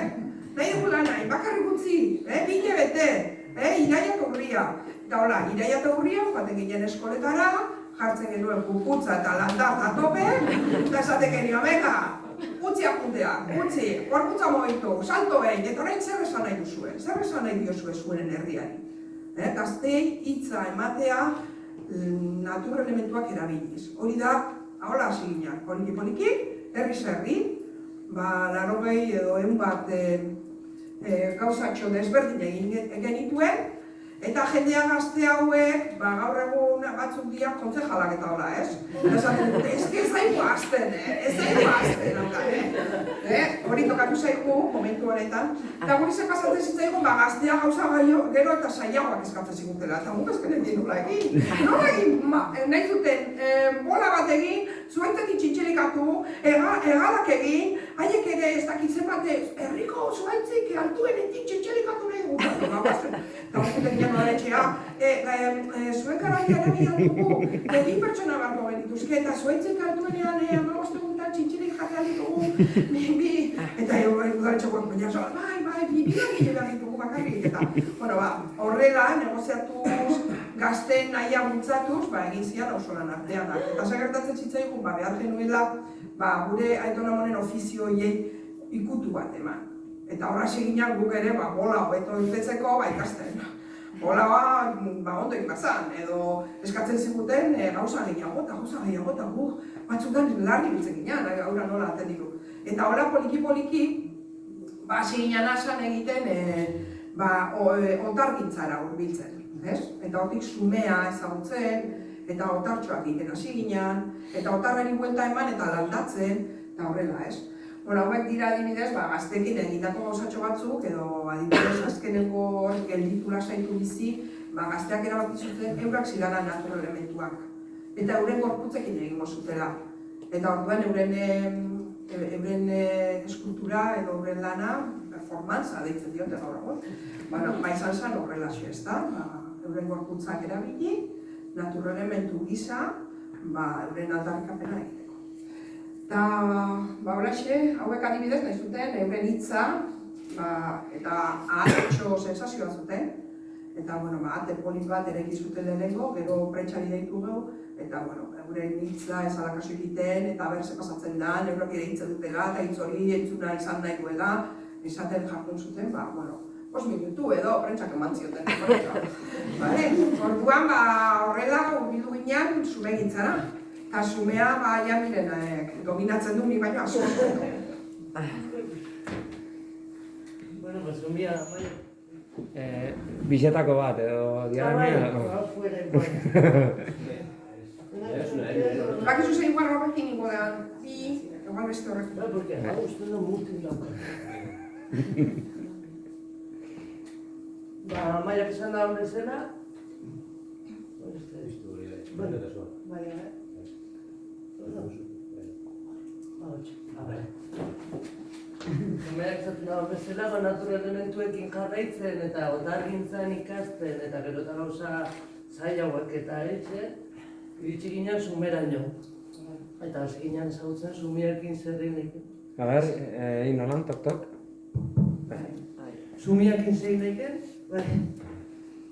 nahi dugu lanai, bakarrik utzi, bine bete, iraiak urria. Eta hola, iraiak urria, joaten ginen eskoletara, jartzen genuen kukutza eta landarta tope, eta esaten genio, venga, utzi apuntea, utzi, gorputza mogitu, salto behin, eta orain zer esan nahi duzue, zer esan nahi diozue zuen herriari. Gaztei hitza ematea natur elementuak erabiliz. Hori da, ahola hasi ginen, poliki, herri, 80 edo 100 bat gauzatxo desberdin egin genituen, eta jendea gazte hauek, gaur egun batzuk dira kontzejalak eta hola, ez? Esaten dute, ez zaigu azten, hori tokatu zaigu momentu honetan, eta guri ze pasatzen zitzaigun, gaztea gauza gero eta saiagoak eskatzen zigutela, eta guk ezkenen dien nola egin. Nola egin, nahi zuten, bola bat egin, zuaitzekin txintxelikatu, egalak egin, haiek ere ez dakitzen bat, herriko zuaitzik altuenetik txintxelikatu nahi gutan. Eta horretzen ginen nola etxea, zuen karaian egin dugu, bi pertsona barko genituzke, eta zuaitzik altuenean amaboste gutan txintxelik jarri ditugu, eta udaletxekoak baina zola, bi gile behar ditugu bakarrik, eta horrela negoziatuz, gazten nahia bultzatuz, egin zian auzolan artean. Eta segertatzen zitzaigun, behar genuela, gure aitonamonen ofizioiei ikutu bat eman. Eta horra seginak guk ere, bola hobeto irtetzeko, ikasten. Bola ondo egin bazan, edo eskatzen ziguten gauza gehiago eta guk batzutan larri biltzen ginen, gaura nola aten ditu. Eta horra poliki, hasi ginen asan egiten otargintzara hurbiltzen. Eta hortik sumea ezagutzen, eta otartxoak egiten hasi ginen, eta otarrari buelta eman eta landatzen, eta horrela, ez? Hauek dira adibidez, gaztekin egindako gauzatxo batzuk, edo adibidez azkeneko gelditu lasaitu bizi, gazteak erabaki zuten eurak zirana natur elementuak. Eta euren gorputzekin egingo zutela. Eta orduan euren eskultura edo euren lana, performantza deitzen diote gaur egun. Izan zen horrela ez da, euren gorputzak erabili, natur elementu gisa, euren aldarrikapena egiteko. Eta, holaxe, hauek adibidez nahi zuten, euren hitza, eta ahatxo sensazioa zuten. Eta, ate polit bat ere egizuten lehenengo, gero prentxari deitu gehu, eta, euren hitza ez alakaso egiten, eta berze pasatzen da, eurok ere hitzen dutela, eta hitz hori entzuna izan nahi duela, esaten jardun zuten, 5 minutu edo prentxak eman zioten. Orduan, horrela, urbildu ginean, zume gintzara. Eta sumea, miren, dominatzen du, ni baino asko. Sumea, bixetako bat, edo diaramia. Bakizu zein guarra horrekin ingo da, igual beste horrekin. Porque hau uste du multin dauka. Maiak esan da bezala. Maiak esaten da bezala, natur elementuekin jarraitzen eta otargintzan ikasten eta gero eta gauza zaila hauek eta etxe, iritsi ginen sumeraino. Eta hasi ginen ezagutzen sumiekin zer egin. A ver, egin nolan, tok. Sumiekin zer egin.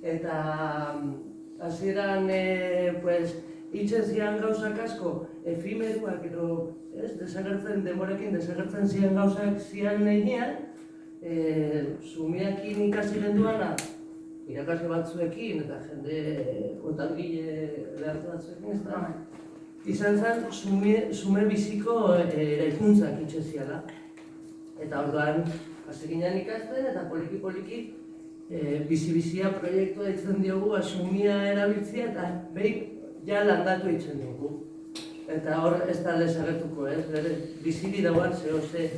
Eta hasieran hitzen zian gauzak asko, efimeruak edo desagertzen zian gauzak zian negian, sumiakin ikasi genduana, irakasle batzuekin eta jende kontalgile behartu batzuekin, ez da? Izan zen, sume biziko eraikuntzak hitzen ziala. Eta orduan, hasi ginen ikasten eta poliki bizi-bizia proiektua ditzen diogu, asumia erabiltzea eta behin ja landatu ditzen dugu. Eta hor ez da desagertuko, ez? Biziri dauan zehose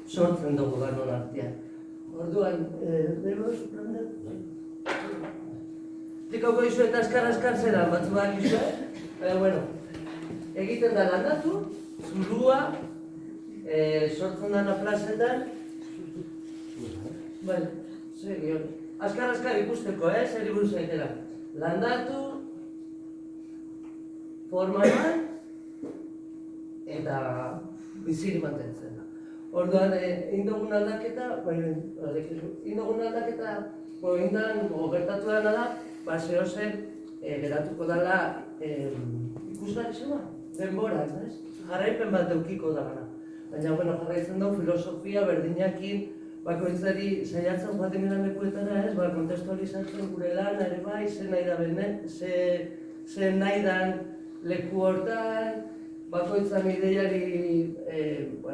sortzen dugu ganon artean. Orduan, Tikoko izu eta azkar zera, batzuak izu, baina, bueno, egiten da landatu, zulua, sortzen dana plazetan, bai, segi hori. Azkar ikusteko, zer buruz egitera. Landatu, forman, eta biziri mantentzen da. Orduan, indogun aldaketa, gertatu dena da, zehozen geratuko dela ikusgarizua, denbora, ez? Jarraipen bat eukiko da gana. Baina, jarraitzen dugu filosofia berdinakin, bakoitzari saiatzen joaten gara lekuetara, ez? Kontestualizatzen gure lana ere bai, ze nahi da bene, ze nahi dan leku hortan, bakoitzan ideiari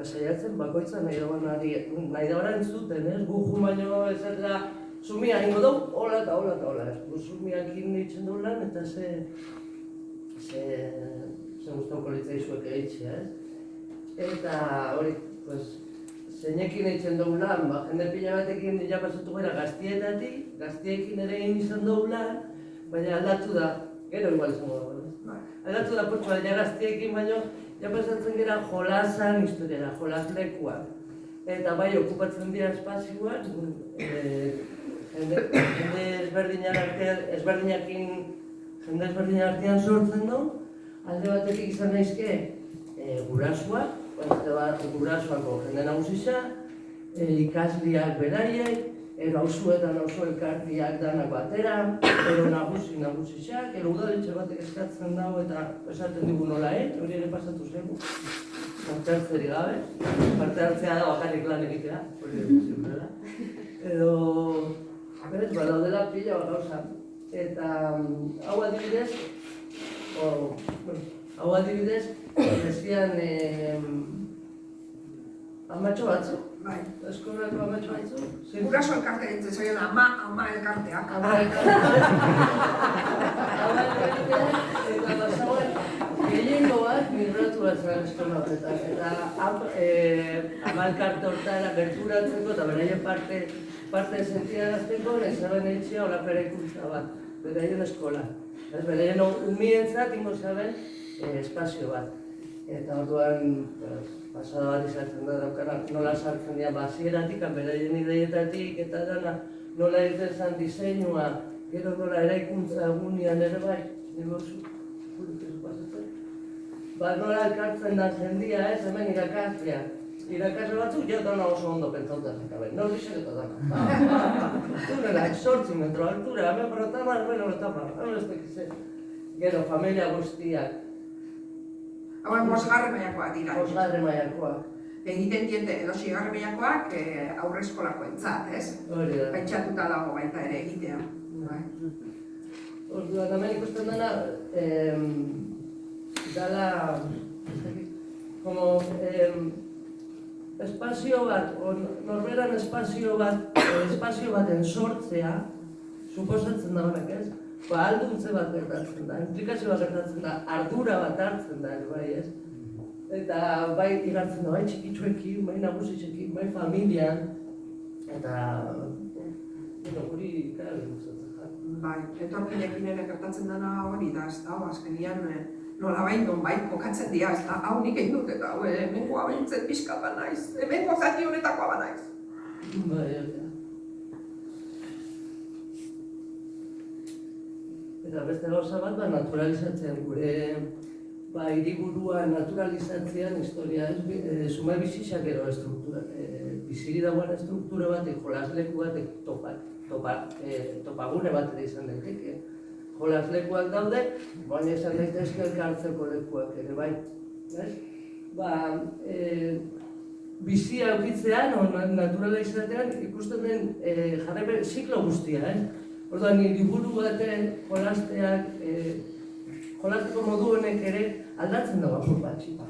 saiatzen, bakoitzan nahi da bara entzuten, ez? Guju baino ez da, sumia ingo dugu, hola eta hola eta hola, ez? Sumiak inditzen dugu lan, eta ze guztauko litzaizuek egitzea, ez? Eta hori, zeinekin eitzen dugu lan, jende pila batekin ja pasatu gara gaztietatik, gaztiekin ere egin izan dugu lan, baina aldatu da, gero igual izango dugu, ez? Aldatu da potxoa, ja gaztiekin baino, ja pasatzen gara jolasan historiara, jolaslekuak. Eta bai, okupatzen dira espazioak, jende ezberdinak artean sortzen du, alde batetik izan daizke gurasuak, gurasuako jende nagusisa, ikasliak beraiek, auzoetan auzo elkartiak danak batera, nagusisak, udaletxe batek eskatzen dago eta esaten digu nola hori ere pasatu zegu. Parte hartzeri gabe, parte hartzea da bakarrik lan egitea, hori posiblea. Edo, berez, badaudela pila bat gauza. Eta hau adibidez, ezian amatxo batzuk. Bai. Eskolako amatxo batzuk. Guraso elkarte ditzen zoien ama elkarteak. Ama elkarteak. Eta basagoen, gehiengo bat migratu bat zara eskola horretan. Eta ama elkarte horretara gerturatzeko eta beraien parte sentiarazteko nezaben eitxea olapera ikuntza bat. Beraien eskola. Beraien umientzat ingo zaben espazio bat. Eta orduan, pasada bat izatzen da daukana, nola sartzen dira basieratik, beraien ideietatik eta dana nola egiten zen diseinua, gero nola eraikuntza egunean ere bai, negozu, nola elkartzen da jendia, ez hemen irakasleak. Irakasle batzuk ja dana oso ondo pentsauta zekaben, nor diseketo dana. Tunelak, 8 metro altura, hemen protamar, gero familia guztiak. Hauek bosgarren mailakoak dira. Bosgarren mailakoak. Egiten diente edo sigarren mailakoak aurre eskolako entzat, ez? Hori da. Pentsatuta dago baita ere egitea. Orduan, hemen ikusten dena, dala, como, espazio bat, norberan espazio baten sortzea, suposatzen da honek, ez? Alduntze bat gertatzen da, implikazio bat gertatzen da, ardura bat hartzen da, bai, ez? Eta bai igartzen da, bai txikitsuekin, bai nagusisekin, bai familian, eta guri ikara gustatzen da. Bai, etorkinekin ere gertatzen dena hori da, ez da, azkenian nola bain nonbait kokatzen dira, ez da, hau nik egin dut eta hau hemengoa behintzen pixka ba naiz, hemengo zati honetakoa ba naiz. Bai, eta beste gauza bat, naturalizatzen gure hiriburua naturalizatzean historia, sumai bizitza gero estruktura, biziri dagoen estruktura batek, jolasleku batek, topagune bat ere izan daiteke. Jolaslekuak daude, baina izan daitezke elkartzeko lekuak ere bai. Bizia aukitzean, naturalizatean, ikusten den jarraipen ziklo guztia, Orduan, liburu baten jolasteak, jolasteko modu honek ere aldatzen dago apur bat, txipa.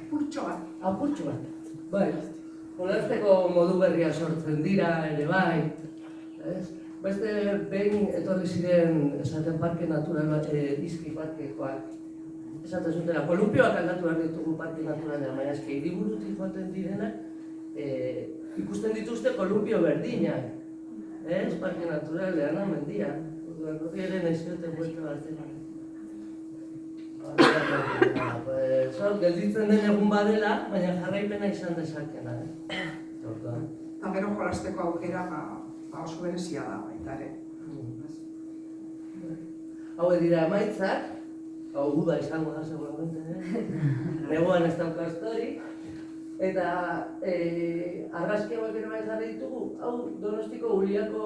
Apurtxo bat. Bai, jolasteko modu berria sortzen dira ere bai. Beste behin etorri ziren esaten parke natural izki parkekoak. Esaten zutela, kolumpioak aldatu behar ditugu parke naturalean, baina eske hiriburutik joaten direnak ikusten dituzte kolumpio berdinak. Ez, parke naturalean, mendian. Horri ere nahi zioten buelta batean. Gelditzen den egun badela, baina jarraipena izan dezakena. Eta gero jolasteko aukera oso berezia da baita ere. Hau dira emaitzak, hau uda izango da seguramente, neguan ez dauka astorik, eta argazki hauek ere bai jarri ditugu, hau Donostiko Uliako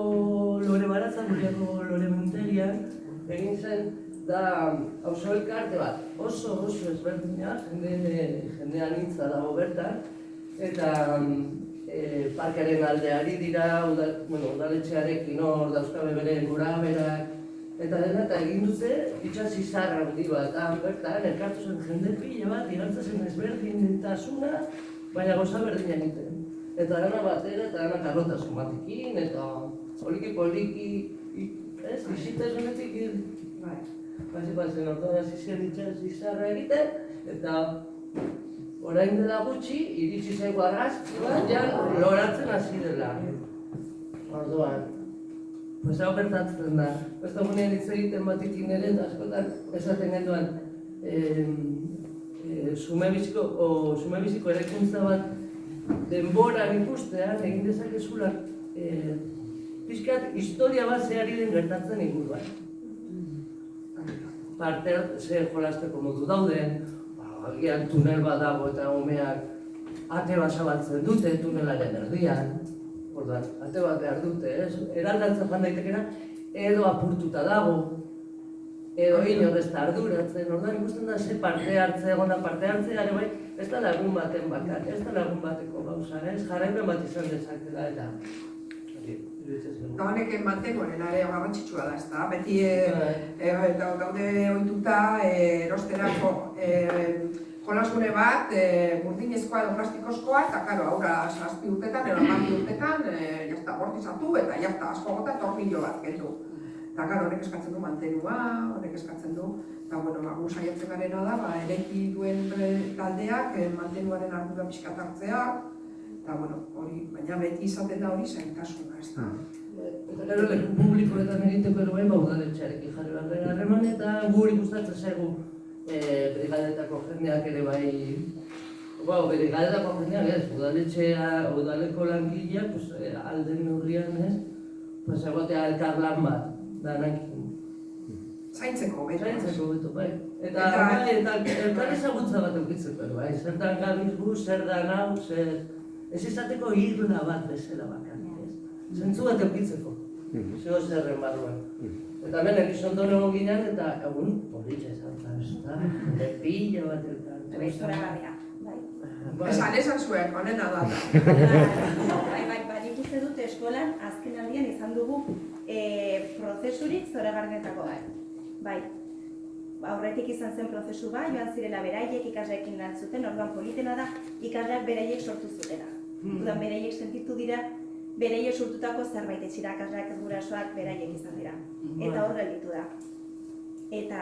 Lore Baratzan, Uliako Lore Mentegian, egin zen da auzo elkarte bat, oso ezberdina, jende anitza dago bertan, eta parkearen aldeari dira, udaletxearekin hor dauzkabe bere goraberak, eta dena eta egin dute itsas izar handi bat, bertan elkartu zen jende pila bat, igartzen zen ezberdintasuna, baina gauza berdina egiten. Eta dena batera eta dena karrotasun batekin, eta poliki, ez, bizitasunetik pasen orduan hasi zen itsas izarra egiten, eta orain dela gutxi, iritsi zaigu argazki bat, ja loratzen hasi dela. Orduan, pues hau gertatzen da. Ez da gunean hitz egiten batekin ere, eta askotan esaten genduan sumebiziko eraikuntza bat denboran ikustean egin dezakezula pixkat historia bat zehari den gertatzen inguruan. Parte ze jolasteko modu dauden, agian tunel bat dago eta umeak ate bat zabaltzen dute tunelaren erdian. Orduan, ate bat behar dute, eraldatzen joan daitekena, edo apurtuta dago, edo inor ez da arduratzen. Orduan, ikusten da ze parte hartze egon da parte hartzea ere bai, ez da lagun baten bakar, ez da lagun bateko gauza, ez jarraipen bat izan dezakela eta Eta honek mantengoen ere garrantzitsua da, ez da? Beti gaude ohituta erosterako jolasgune bat, burdinezkoa edo plastikozkoa, eta karo, haura 7 urtetan, edo 10 urtetan, jazta bortizatu eta jazta asko gota tornillo bat kendu. Eta karo, honek eskatzen du mantenua, honek eskatzen du, eta bueno, gu saiatzen garena da, eraiki duen taldeak mantenuaren ardura pixkat hartzea, eta bueno, hori, baina beti izaten da hori zaintasuna, ez da. Eta gero leku publikoetan egiteko eroen udaletxearekin jarri behar harreman, eta guri gustatzen zaigu brigadetako jendeak ere bai, brigadetako jendeak ez, udaleko langilea, alden neurrian ez, egotea elkarlan bat, danakin. Zaintzeko beto. Zaintzeko beto, bai. Eta elkar ezagutza bat eukitzeko, bai. Zertan gabilgu, zer da nau, zer... Ez izateko irla bat bezala bakarrik, ez? Zentzu bat eukitzeko, zeo zerren barruan. Eta hemen egizondore hon ginen eta egun politxa izan zen, ez da? Pila bat elkar. Zoragarria, bai. Esan zuen, honena da. Bai, nik uste dut eskolan azken aldian izan dugu prozesurik zoragarrietako bat. Bai, aurretik izan zen prozesu bat, joan zirela beraiek ikasleekin lan zuten, orduan politena da ikasleak beraiek sortu zutena. Orduan beraiek sentitu dira, beraiek sortutako zerbait etxira ikasleak ez gurasoak beraiek izan dira. Eta hor gelditu da. Eta...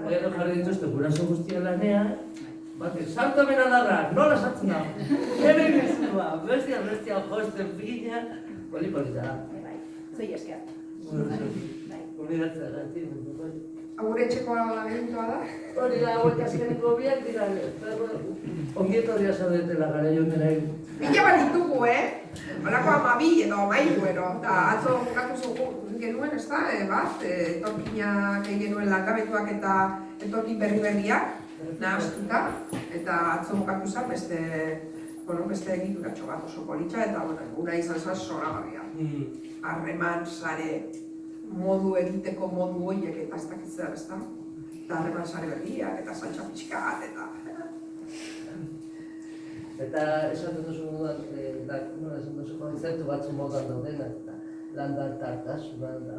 Gero jarri dituzte guraso guztia lanean, batek, saltamen adarra, nola sartzen da? Hemen izua, bestia josten pila, polita da. Bai, zoi esker. Unidatzea da, bai. Gure etxeko labirintoa da? Hori da, hauek azkeneko biak dira, ongietorria zaudetela gara joan dena egin. Bila bat ditugu, Holako 12 edo 13 eta atzo bukatu genuen, ez da, bat, etorkinak egin genuen langabetuak eta etorkin berriak nahaztuta, eta atzo bukatu zen beste egituratxo bat oso politxa, eta una izan zen zoragarria. Harreman sare modu egiteko modu horiek eta ez dakitzea, ez da? Eta harreman sare berriak eta saltsa pixkat, eta... Eta esaten duzu moduan, kontzeptu batzu moduan daudena, eta landartartasuna da.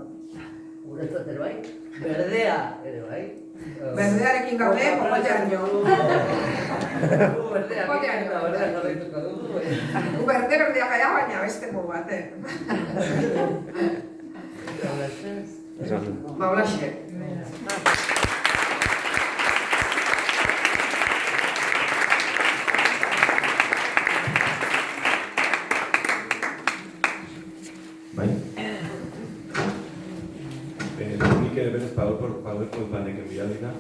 guretzat ere bai, berdea ere bai. Berdearekin gaude, popoteaino. Gu berdeak eta berdea jarraituko dugu. Gu berdea gara, baina beste modu baten. Ba, holaxe. Bai? Nik ere berez PowerPoint banekin bialina.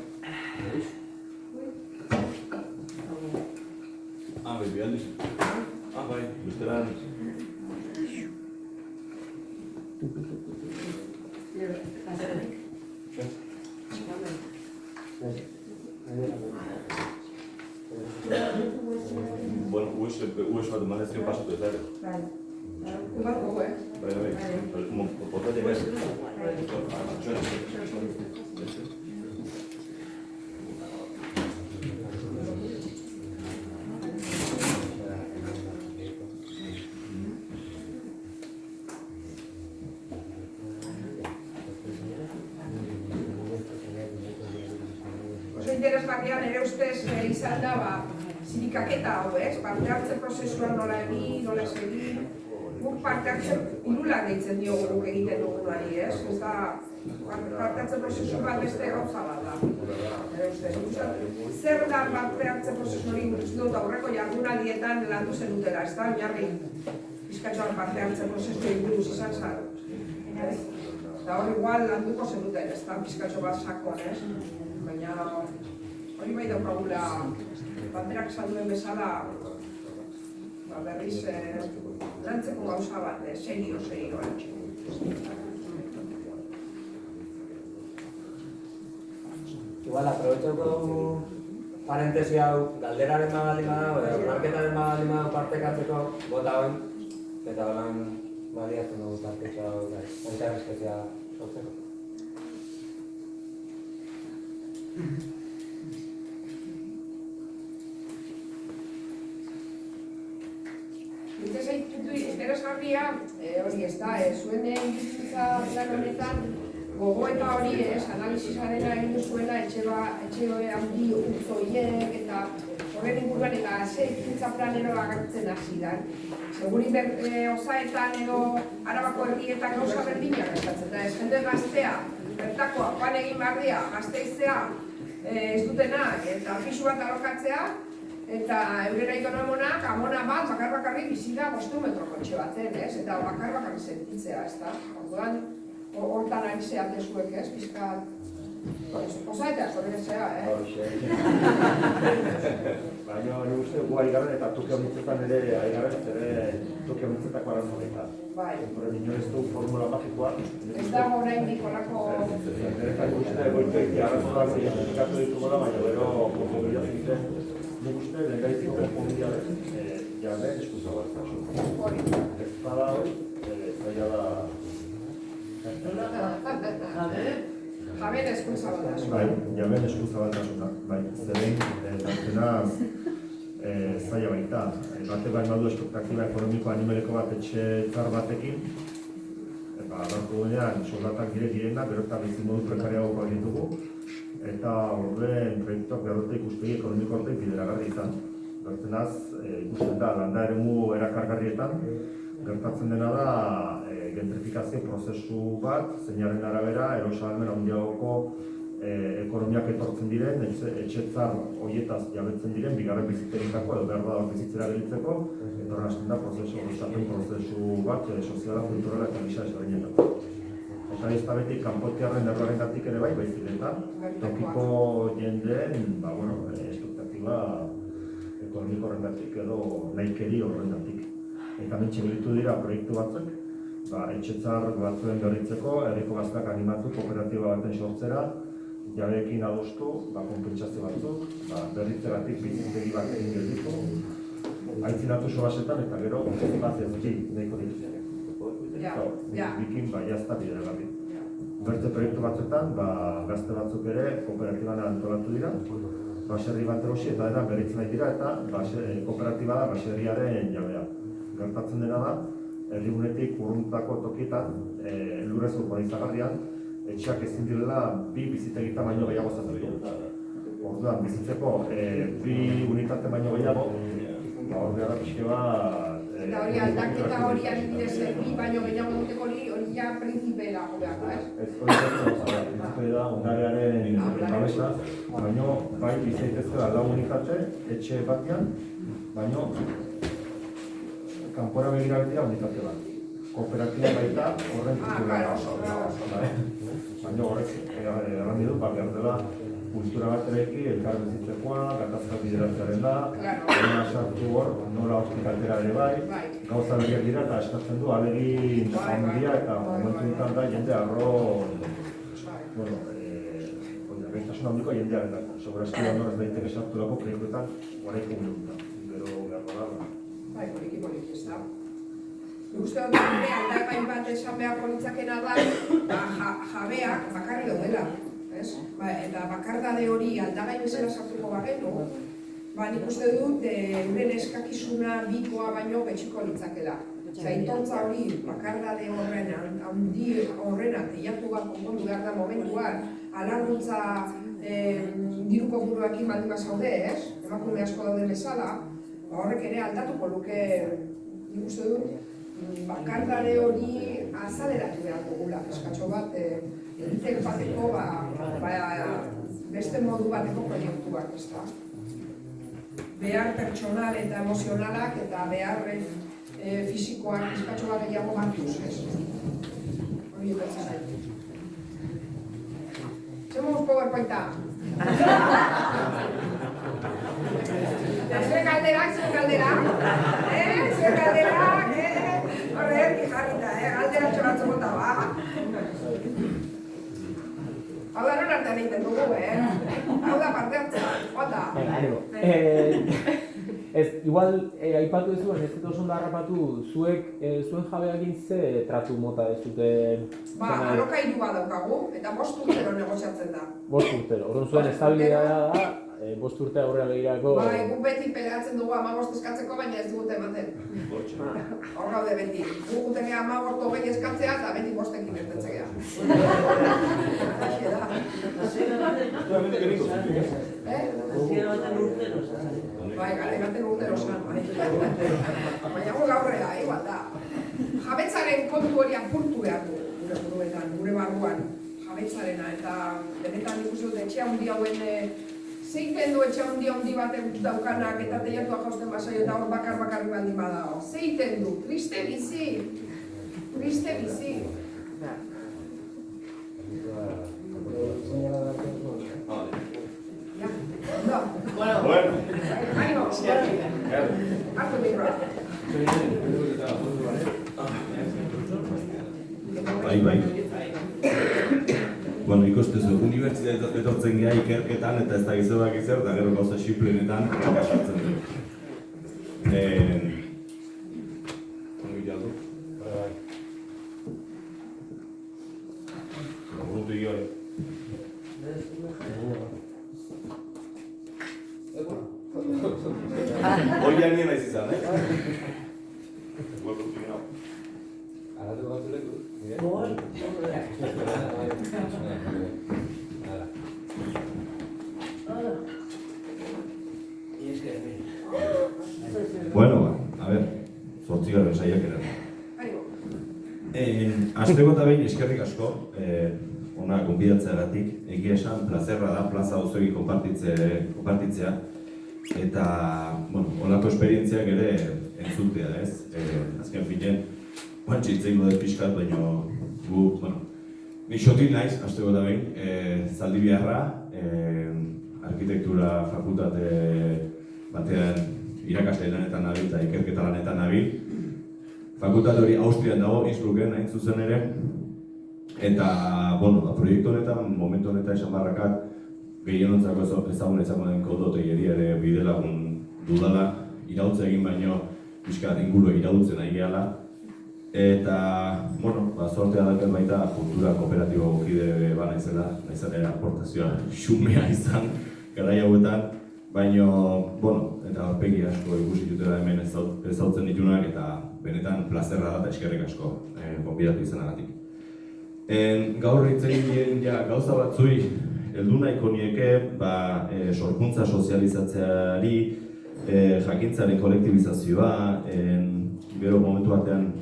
Bai, bialdiz. Bai, besteran. Bueno, US bat emanezio pasatu ez ere. Igual gogo, Bai. Potatik ez. Oso interesgarria nire ustez izan da, sindikaketa hau, parte hartze prozesuan nola egin, nola ez egin. Guk parte hartze ululan deitzen diogu guk egiten dugunari, ez da, parte hartze prozesu bat beste gauza bat da. Nire ustez, zer da parte hartze prozesu hori uste dut aurreko jardunaldietan landu zenutela, ez da, oinarri pizkatxoan parte hartze prozesu buruz izan zara. Eta hori igual landuko zenuten, ez da, pizkatxo bat sakoan, ez? Baina hori bai daukagula banderak salduen bezala berriz lantzeko gauza bat, serio. Igual, aprobetxoko parentesi hau, galderaren baldin badago, edo marketaren baldin badago partekatzeko bota hoin, eta holan baliatzen dugu parteketxo hau, elkarrezketzea sortzeko. Nintzen zaitutu interesgarria, hori ez da, zuen ingizkuntza plan honetan, gogoeta hori ez, analizisarena egin duzuela etxe handi utzoiek eta horren inguruan eta ze ekintza planero agertzen hasi da. Segurin osaetan edo Arabako herrietan gauza berdinak gertatzen da, ez jende gaztea, bertakoa, joan egin barria, gazteizea, ez dutenak, eta pisu bat alokatzea, eta eurera autonomonak amona bat bakar-bakarrik bizi da 5 metroko etxe baten, ez? Eta bakar-bakarrik sentitzea, ez da? Orduan, hortan ari zeate zuek, ez? Pizkat... Osaetea, zorretzea, Baina hori uste gu aigaren eta toki amitzetan ere aigaren toki amitzetako arazoetan. Bai. Horren ino ez du formula magikoa. Ez dago oraindik horako... Neretak uste goitek arazoak identifikatu ditugula, baina gero konponbidea egiten nik uste lehengaiziten konponbidea jabe eskuza bat. Hori. Ez bada hori, zaila da... Jaben eskuntza bat. Bai, jamen eskuzabaltasuna, bai, zeren azkenaz zaila baita. Bate bain badu espektaktiba ekonomiko animeleko bat etxe zar batekin, gaurko gunean soldatak direna, gero eta bizimodu prekariagoa ditugu, eta horren proiektuak behar ikuspegi ekonomiko horretik bideragarri izan. Bertzenaz, ikusten da, landa eremu erakargarrietan, gertatzen dena da gentrifikazio prozesu bat, zeinaren arabera, erosahalmen handiagoko ekonomiak etortzen diren, etxetzar horietaz jabetzen diren, bigarren bizitzeritako edo behar da bizitzera gelitzeko, eta horren hasten da prozesu bat, soziala, kulturala eta gisa ezberdinetan. Eta ez da beti kanpotiarren erroaren gatik ere bai, baizik eta tokiko jendeen, espektatiba ekonomiko horren gatik edo nahikeri horren gatik. Eta mentxe bilitu dira proiektu batzuk, etxetzar batzuen berritzeko, herriko gazteak animatu kooperatiba baten sortzera, jabeekin adostu, konpentsazio batzuk, berritzeratik bizitzegi bat egin gelditu, aitzinatu sobasetan eta gero bat ezki nahiko dituzte. Bikin jazta bideragarri. Bertze proiektu batzuetan, gazte batzuk ere kooperatiban antolatu dira, baserri bat erosi eta dena berritzen nahi dira eta kooperatiba da baserriaren jabea. Gertatzen dena da, herrigunetik urruntako tokietan, lurrez urbanizagarrian, etxeak ezin direla bi bizitegietan baino gehiago zatu dira. Orduan, bizitzeko bi unitate baino gehiago, orduan pixke bat... Eta hori aldaketa hori adibidez bi baino gehiago duteko hori ja printzipela jobeako, ez? Ez hori printzipela da, ondarearen babesa, baino bai bizaitezkela lau unitate, etxe batean, baino kanpora begirabetia unitate bat. Kooperatiba baita horren titula. Baina horrek erran ditu, behar dela kultura bat ereki, elkar bizitzekoa, gatazka bideratzearen da, baina sartu hor, nola hortik altera ere bai, gauza berriak dira eta eskatzen du alegin handia eta momentu dutan da jende arro, gaitasun handiko jendearen da. Segurazki da ez daiteke sartu lako proiektuetan horreiko minututa, gero behar da. Bai, poliki ez da. Uste dut aldagai bat esan beharko litzakena da, jabeak bakarri daudela. Eta bakardade hori aldagai bezala sartuko bagenu, nik uste dut euren eskakizuna bikoa baino betxiko litzakela. Aitortza hori bakardade horrena teiatu bat konpondu behar da momentuan, alarguntza diruko buruakin baldin bazaude, emakume asko daude bezala, horrek ere aldatuko luke, nik uste dut, bakardade hori azaleratu behar dugula, eskatxo bat, egiten bateko, beste modu bateko proiektuak, ez da. Behar pertsonal eta emozionalak eta behar fisikoak eskatxo bat gehiago batuz, ez? Hori etortzen. Zemuz PowerPointa. Zuen galderak, horrek jarrita, galdera txoratzo bota ba. Hau da non artean egiten dugu, hau da parte hartzea, bota. Igual, aipatu duzu, ez dut oso harrapatu, zuen jabeakin ze tratu mota ez dute... Alokairu bat daukagu, eta 5 urtero negoziatzen da. 5 urtero, orduan zuen estabilidadea da, 5 urte aurrera begirako... Guk beti peleatzen dugu 15 eskatzeko, baina ez dugute ematen. Hor gaude beti. Guk gutekea 15 eskatzea, eta beti 5ekin ertetzea. Haixe da. Bai, gara ematen urtero zan, baina gu gaurrera, igual da. Jabetzaren kontu hori apurtu behar du, gure buruetan, gure barruan, jabetzarena, eta benetan ikusi dut etxe handi hauen zeiten du etxe handi batek daukanak eta teiatua jausten basaio eta hor bakarri baldin badao. Zeiten du, triste bizi. Bueno. Ánimo. Hartu mikroa. Bai. Bueno, ikustezu, unibertsitate etortzen geha ikerketan eta ez da gizoak izer, eta gero gauza xiplenetan kasatzen du. Ongi jaldu? Bai. Gurutu hori. Hoi janien naiz izan, Gurutu hau. Aratu bat zuleku? Bueno, a ver, 8. saiak ere. Asteko eta behin eskerrik asko, ona gonbidatzeagatik, egia esan, plazerra da, plaza auzoegi konpartitzea, eta, bueno, olako esperientziak ere entzutea, ez? Azken finen, guantxe itzeingo dut pixkat, baina gu, bueno, ni xotin naiz, asteko eta behin, Zaldibiarra, arkitektura fakultate batean irakasle lanetan nabil eta ikerketa lanetan nabil. Fakultate hori Austrian dago, Innsbrucken hain zuzen ere. Eta, bueno, proiektu honetan, momentu honetan esan barrakat, gehienontzako ezagunetzako den koldotegieri ere bidelagun dudala, irautze egin baino, pixkat inguru irautzen nahi gehala. Eta, bueno, sortea daken baita kultura kooperatibo kide bana izela, naizan ere aportazioa xumea izan, garai hauetan, baina, bueno, eta aurpegi asko ikusi dutela hemen ezautzen ditunak eta benetan plazerra da eta eskerrik asko gonbidatu izanagatik. Gaur hitz egin gauza batzui heldu nahiko nieke sorkuntza sozializatzeari, jakintzaren kolektibizazioa, gero momentu batean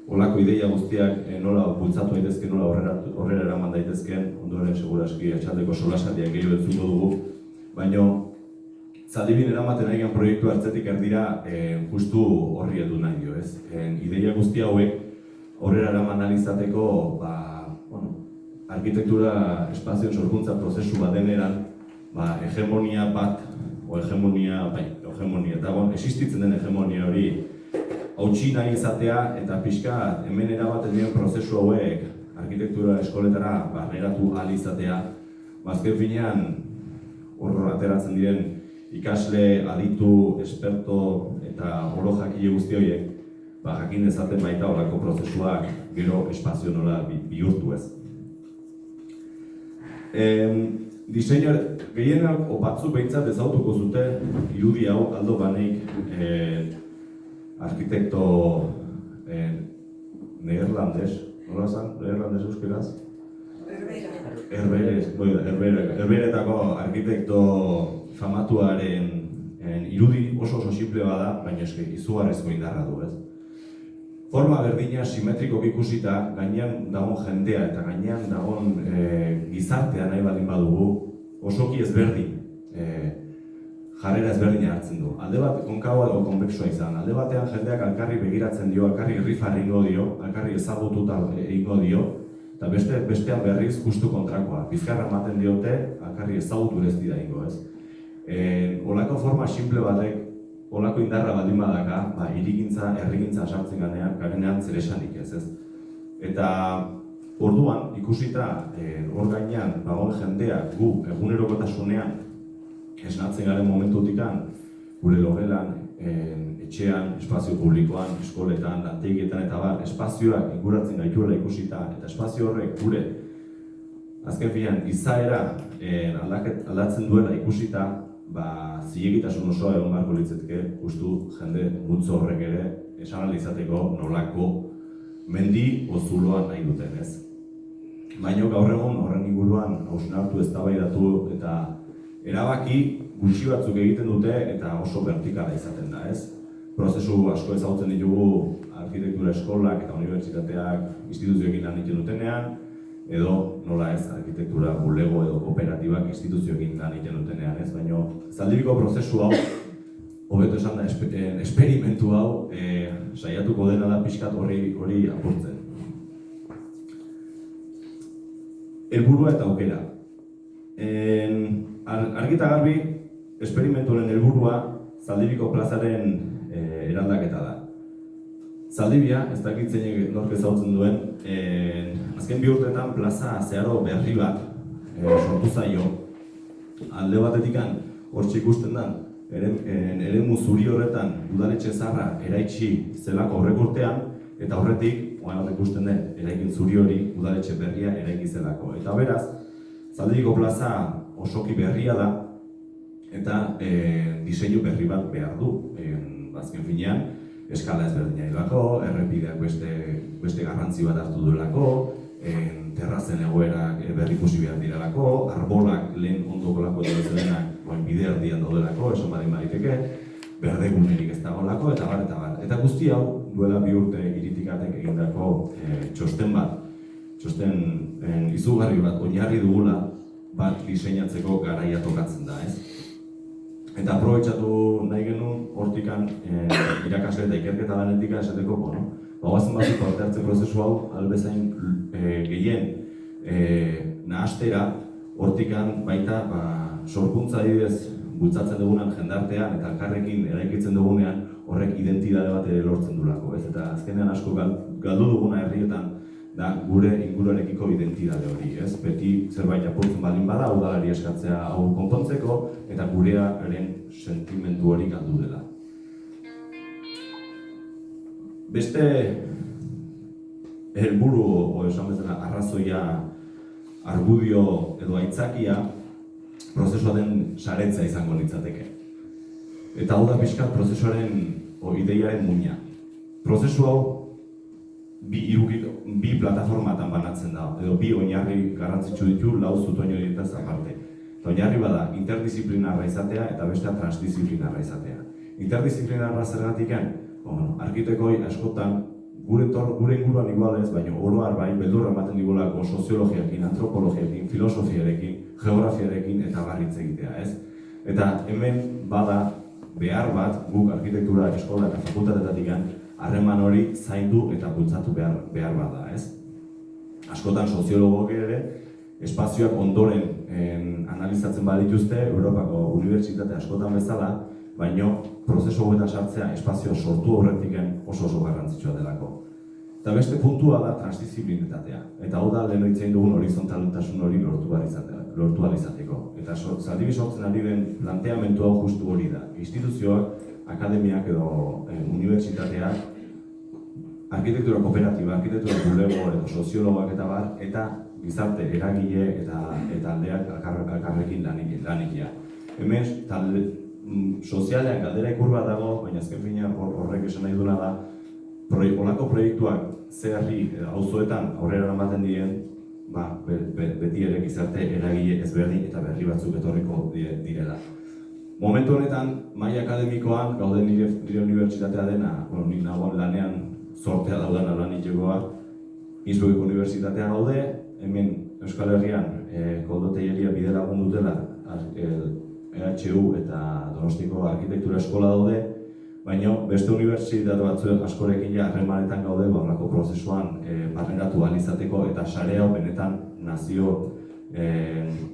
olako ideia guztiak nola bultzatu daitezke, nola horrela eraman daitezken, ondoren seguraski atxaldeko solasatiak gehiago entzuko dugu, baina Zaldibin eramaten ari proiektu hartzetik erdira justu horri heldu nahi dio, ez? Ideia guzti hauek horrela eraman alizateko arkitektura espazioen sorkuntza prozesu bat deneran hegemonia bat, hegemonia, eta existitzen den hegemonia hori hautsi nahi izatea eta pixka hemen eramaten diren prozesu hauek arkitektura eskoletara barneratu ahal izatea, azken finean hor ateratzen diren ikasle, aditu, esperto eta oro jakile guzti horiek jakin dezaten baita horako prozesuak gero espazio nola bihurtu ez. Diseinar gehienak batzuk behintzat ezautuko zute irudi hau Aldo Baneik arkitekto neerlandes, nola zan? Neerlandes euskeraz? Herberetako arkitekto famatuaren irudi oso simple bada, baina izugarrizko indarra du, ez? Forma berdina simetriko ikusita, gainean dagoen jendea eta gainean dagoen gizartea nahi baldin badugu, osoki ezberdin, jarrera ezberdina hartzen du. Alde bat konkaua edo konbexua izan, alde batean jendeak alkarri begiratzen dio, alkarri irrifarri ingo dio, alkarri ezagututa ingo dio, eta bestean berriz justu kontrakoa. Bizkarra ematen diote, alkarri ezagutu ez dira ingo, ez? Olako forma simple batek, olako indarra baldin badaka, hirigintza, herrigintza sartzen garenean zer esanik ez. Eta orduan, ikusita hor gainean dagoen jendea gu egunerokotasunean esnatzen garen momentutikan, gure logelan, etxean, espazio publikoan, eskoletan, lantegietan eta espazioak inguratzen gaituela ikusita eta espazio horrek gure azken finean izaera aldatzen duela ikusita, zilegitasun osoa egon beharko litzateke justu jende multzo horrek ere esan ahal izateko nolako mendi ozuloa nahi duten, ez? Baina gaur egun horren inguruan hausnartu, eztabaidatu eta erabaki gutxi batzuk egiten dute eta oso vertikala izaten da, ez? Prozesu asko ezagutzen ditugu arkitektura eskolak eta unibertsitateak instituzioekin lan egiten dutenean, edo nola ez, arkitektura bulego edo kooperatibak instituzioekin lan egiten dutenean, ez? Baina Zaldibiko prozesu hau, hobeto esan da, esperimentu hau saiatuko dena da pixkat hori apurtzen. Helburua eta aukera. Argi eta garbi, esperimentuaren helburua Zaldibiko plazaren eraldaketa da. Zaldibia, ez dakit zeinek nork ezagutzen duen, azken bi urteetan plaza zeharo berri bat sortu zaio. Alde batetikan hortxe ikusten da, eremu zuri horretan udaletxe zaharra eraitsi zelako horrek urtean, eta horretik, oan ikusten den, eraikin zuri hori udaletxe berria eraiki zelako. Eta beraz, Zaldibiko plaza osoki berria da, eta diseinu berri bat behar du. Azken finean, eskala ezberdina hilako, errepideak beste garrantzi bat hartu duelako, terrazen egoerak berrikusi behar direlako, arbolak lehen ondoko lako denak bide erdian daudelako, esan badin bariteke, berdegunerik ez dagoelako, eta bar. Eta guzti hau, duela bi urte iritikatek egindako txosten bat, txosten izugarri bat, oinarri dugula bat diseinatzeko garaia tokatzen da, ez? Eta aprobetxatu nahi genuen, hortikan irakasle eta ikerketa lanetik esateko, bagoazen batzuk parte hartze prozesu hau, albezain gehien nahastera, hortikan baita sorkuntza adibidez bultzatzen dugunan jendartean eta elkarrekin eraikitzen dugunean horrek identitate bat ere lortzen dulako, ez? Eta azkenean asko galdu duguna herrietan da gure inguruarekiko identitate hori, ez? Beti zerbait apurtzen baldin bada, udalari eskatzea hau konpontzeko eta gurearen sentimentu hori galdu dela. Beste helburu, esan bezala, arrazoia, argudio edo aitzakia prozesua den saretza izango litzateke. Eta hau da pixkat prozesuaren ideiaren muina. Prozesu hau bi plataformatan banatzen da, edo bi oinarri garrantzitsu ditu lau zutoin horietaz aparte. Eta oinarri bada interdisciplinarra izatea eta bestea transdisciplinarra izatea. Interdisciplinarra zergatiken, arkitekoi askotan gure inguruan igual ez, baina oro har bai beldurra ematen digulako soziologiarekin, antropologiarekin, filosofiarekin, geografiarekin eta barritz egitea, ez? Eta hemen bada behar bat guk arkitektura eskola eta fakultatetatik harreman hori zaindu eta bultzatu behar bada, ez? Askotan soziologok ere espazioak ondoren analizatzen badituzte Europako unibertsitate askotan bezala, baina prozesu hauetan sartzea espazio sortu horretik oso garrantzitsua delako. Eta beste puntua da transdisciplinitatea. Eta hau da lehen hitzein dugun horizontaltasun hori lortu ahal izateko. Eta Zaldibi sortzen ari den planteamendu hau justu hori da. Instituzioak, akademiak edo unibertsitateak, arkitektura kooperatiba, arkitektura bulego edo soziologoak eta bar, eta gizarte eragile eta aldeak elkarrekin lanikia. Hemen sozialean galdera ikur bat dago, baina azken finean horrek esan nahi duena da, olako proiektuak ze herri auzoetan aurrera ematen diren, beti ere gizarte eragile ezberdin eta berri batzuk etorriko direla. Momentu honetan, maila akademikoan, gauden nire unibertsitatea dena, nik nagoen lanean sortea daudana lan itxekoa, Innsbruckeko unibertsitatea gaude, hemen Euskal Herrian Koldo Telleria bide lagun dutela EHU eta Donostiko arkitektura eskola daude, baina beste unibertsitate batzuek askorekin harremanetan gaude horrelako prozesuan barneratu ahal izateko eta sare hau benetan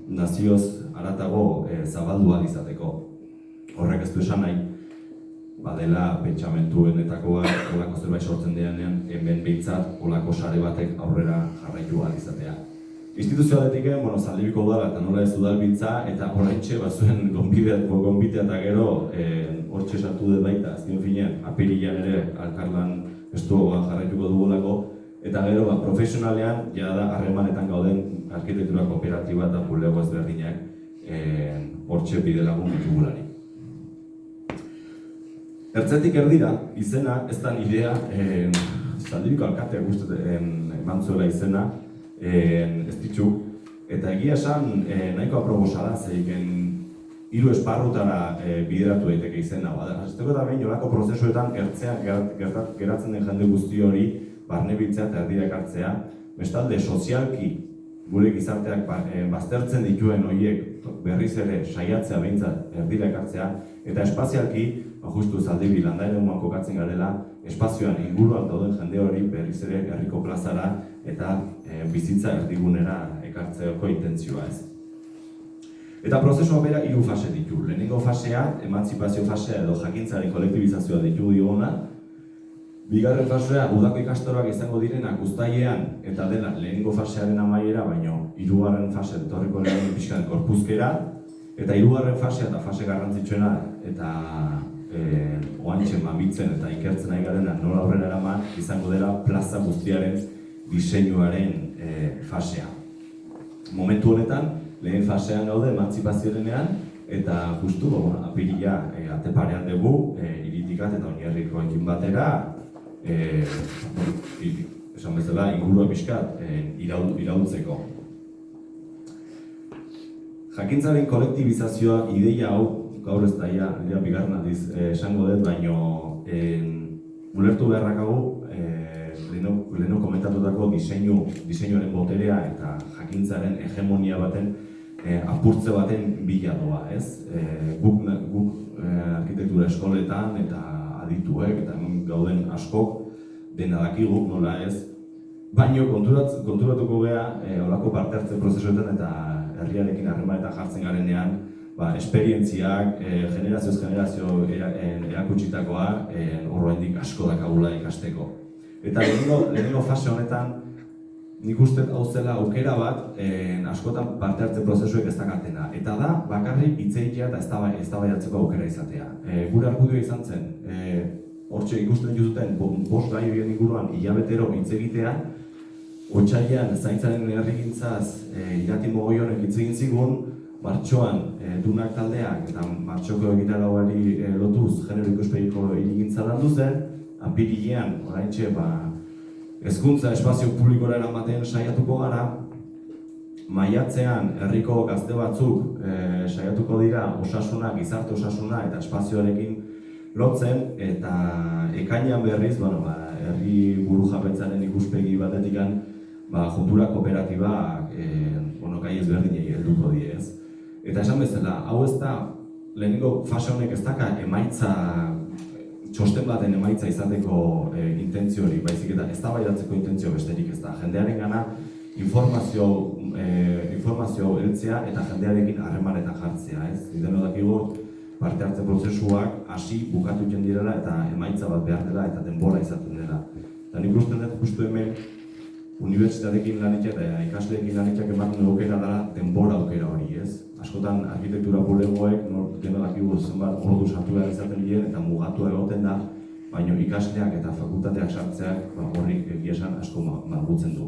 nazioz haratago zabaldu ahal izateko. Horrek ez du esan nahi, badela pentsamentuenetako bat, olako zerbait sortzen denean, hemen behintzat olako sare batek aurrera jarraitu ahal izatea. Instituzioaletik, Zaldibiko udala eta nola ez udalbiltza, eta horreintxe bazuen gonbitea eta gero hortxe sartu dut baita, azken finean, apirilean ere alkarlan estuagoan jarraituko dugulako, eta gero profesionalean, da harremanetan gauden arkitektura kooperatiba eta bulego ezberdinak hortxe bide lagun ditugulari. Ertzetik erdira, izena, ez da nidea, Zaldibiko alkateak uste eman zuela izena, ez ditu, eta egia esan nahiko aproposa da, zeiken hiru esparrutara bideratu daiteke izena. Azteko eta behin olako prozesuetan ertzean geratzen den jende guzti hori barnebiltzea eta erdira ekartzea, bestalde sozialki gure gizarteak baztertzen dituen horiek berriz ere saiatzea behintzat erdira ekartzea, eta espazialki, justu Zaldibi landairemuan kokatzen garela, espazioan inguruan dauden jende hori berriz ere herriko plazara eta bizitza erdigunera ekartzeako intentzioa ez. Eta prozesua bera hiru fase ditu. Lehenengo fasea, emantzipazio fasea edo jakintzaren kolektibizazioa ditu diguna. Bigarren fasea, udako ikastaroak izango direnak uztailean eta dela lehenengo fasearen amaiera, baino hirugarren fase etorriko lehen pixkan korpuzkera. Eta hirugarren fasea eta fase garrantzitsuena eta oantxe mamitzen eta ikertzen ari garena nola aurrera eraman izango dela plaza guztiaren diseinuaren fasea. Momentu honetan, lehen fasean gaude emantzipazioarenean eta justu apirila ateparean dugu iritikat eta oinarrikoekin batera esan bezala ingurua pixkat iraultzeko. Jakintzaren kolektibizazioa ideia hau gaur ez daia, bigarren aldiz esango dut, baino ulertu beharrak hau leheno komentatutako diseinuaren boterea eta jakintzaren hegemonia baten apurtze baten bila doa, ez? Guk arkitektura eskoletan eta adituek eta gauden askok dena dakigu, nola ez? Baino konturatuko gea olako parte hartze prozesuetan eta herriarekin harremanetan jartzen garenean esperientziak, generazioz generazio erakutsitakoa horrendik asko dakagula ikasteko. Eta lehenengo fase honetan nik uste hau zela aukera bat askotan parte hartze prozesuek ez dakatena. Eta da, bakarrik hitz egitea eta eztabaidatzeko aukera izatea. Gure argudioa izan zen, hortxe ikusten duzuten 5 gai horien inguruan hilabetero hitz egitea, otsailean zaintzaren herrigintzaz irati mogoionek hitz egin zigun, martxoan dunak taldeak eta martxoko egitarauari lotuz genero ikuspegiko hirigintza landu zen, apirilean oraintxe Hezkuntza espazio publikora eramaten saiatuko gara, maiatzean herriko gazte batzuk saiatuko dira osasuna, gizarte osasuna eta espazioarekin lotzen, eta ekainean berriz, herri burujabetzaren ikuspegi batetikan, juntura kooperatibak gai ezberdinei helduko die, ez? Eta esan bezala, hau ez da, lehenengo fase honek ez daka emaitza, txosten baten emaitza izateko intentzio hori, baizik eta eztabaidatzeko intentzio besterik ez da. Jendearen gana informazio heltzea eta jendearekin harremanetan jartzea, ez? Denok dakigu parte hartze prozesuak hasi bukatu egiten direla eta emaitza bat behar dela eta denbora izaten dela. Eta nik uste dut justu hemen unibertsitateekin lanitzak eta ikasleekin lanitzak ematen aukera dela denbora aukera hori, ez? Askotan arkitektura bulegoek denok dakigu zenbat ordu sartu behar izaten diren eta mugatua egoten da, baina ikasleak eta fakultateak sartzeak horrik egia esan asko malgutzen du.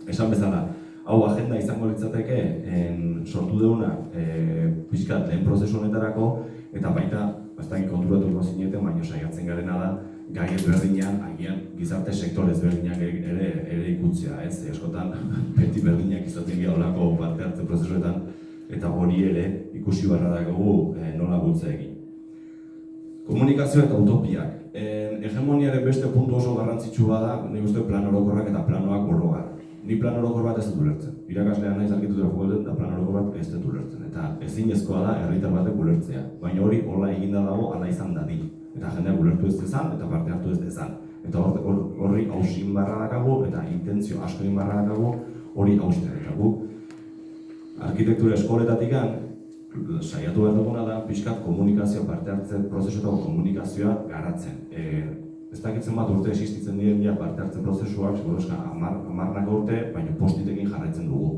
Esan bezala, hau agenda izango litzateke sortu deuna pixkat lehen prozesu honetarako, eta baita, ez da konturatuko zineten, baina saiatzen garena da, gai ezberdinak, agian gizarte sektore ezberdinak ere ikutzea, ez? Askotan beti berdinak izaten gira olako parte hartze prozesuetan, eta hori ere ikusi barra dagogu nola bultza egin. Komunikazio eta utopiak. Hegemoniaren beste puntu oso garrantzitsu bada, nik uste plan orokorrak eta planoak orogar. Ni plan orokor bat ez dut ulertzen. Irakaslean naiz arkitektura fakultatean eta plan orokor bat ez dut ulertzen. Eta ezinezkoa da herritar batek ulertzea. Baina hori hola eginda dago, hala izan dadin. Eta jendeak ulertu ez dezan eta parte hartu ez dezan. Eta horri hausin barra dakagu eta intentzio asko egin barra dakagu hori haustea. Eta guk arkitektura eskoletatik saiatu behar duguna da pixkat komunikazio parte hartzen prozesuetako komunikazioa garatzen. Ez dakitzen bat urte existitzen diren dira parte hartzen prozesuak, seguruzka amarnaka urte, baina postitekin jarraitzen dugu.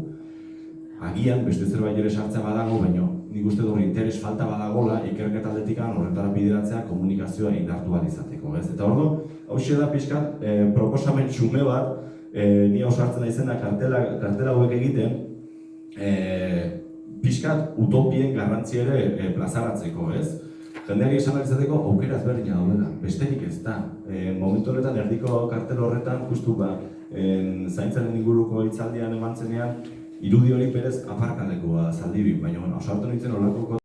Agian, beste zerbait ere sartzea badago, baina nik uste dut interes falta badagola ikerketa aldetikan horretara bideratzea komunikazioa indartu bat izateko, ez? Eta ordu, hauxe da pixkat proposamen xume bat, ni ausartzen naizena kartela hauek egiten, pixkat utopien garrantzi ere plazaratzeko, ez? Jendeari esan izateko aukera ezberdina daudela, besterik ez da. Momentu honetan erdiko kartel horretan, justu zaintzaren inguruko hitzaldian eman zenean, irudi hori berez aparkalekoa zaldibi, baina ausartu nintzen olako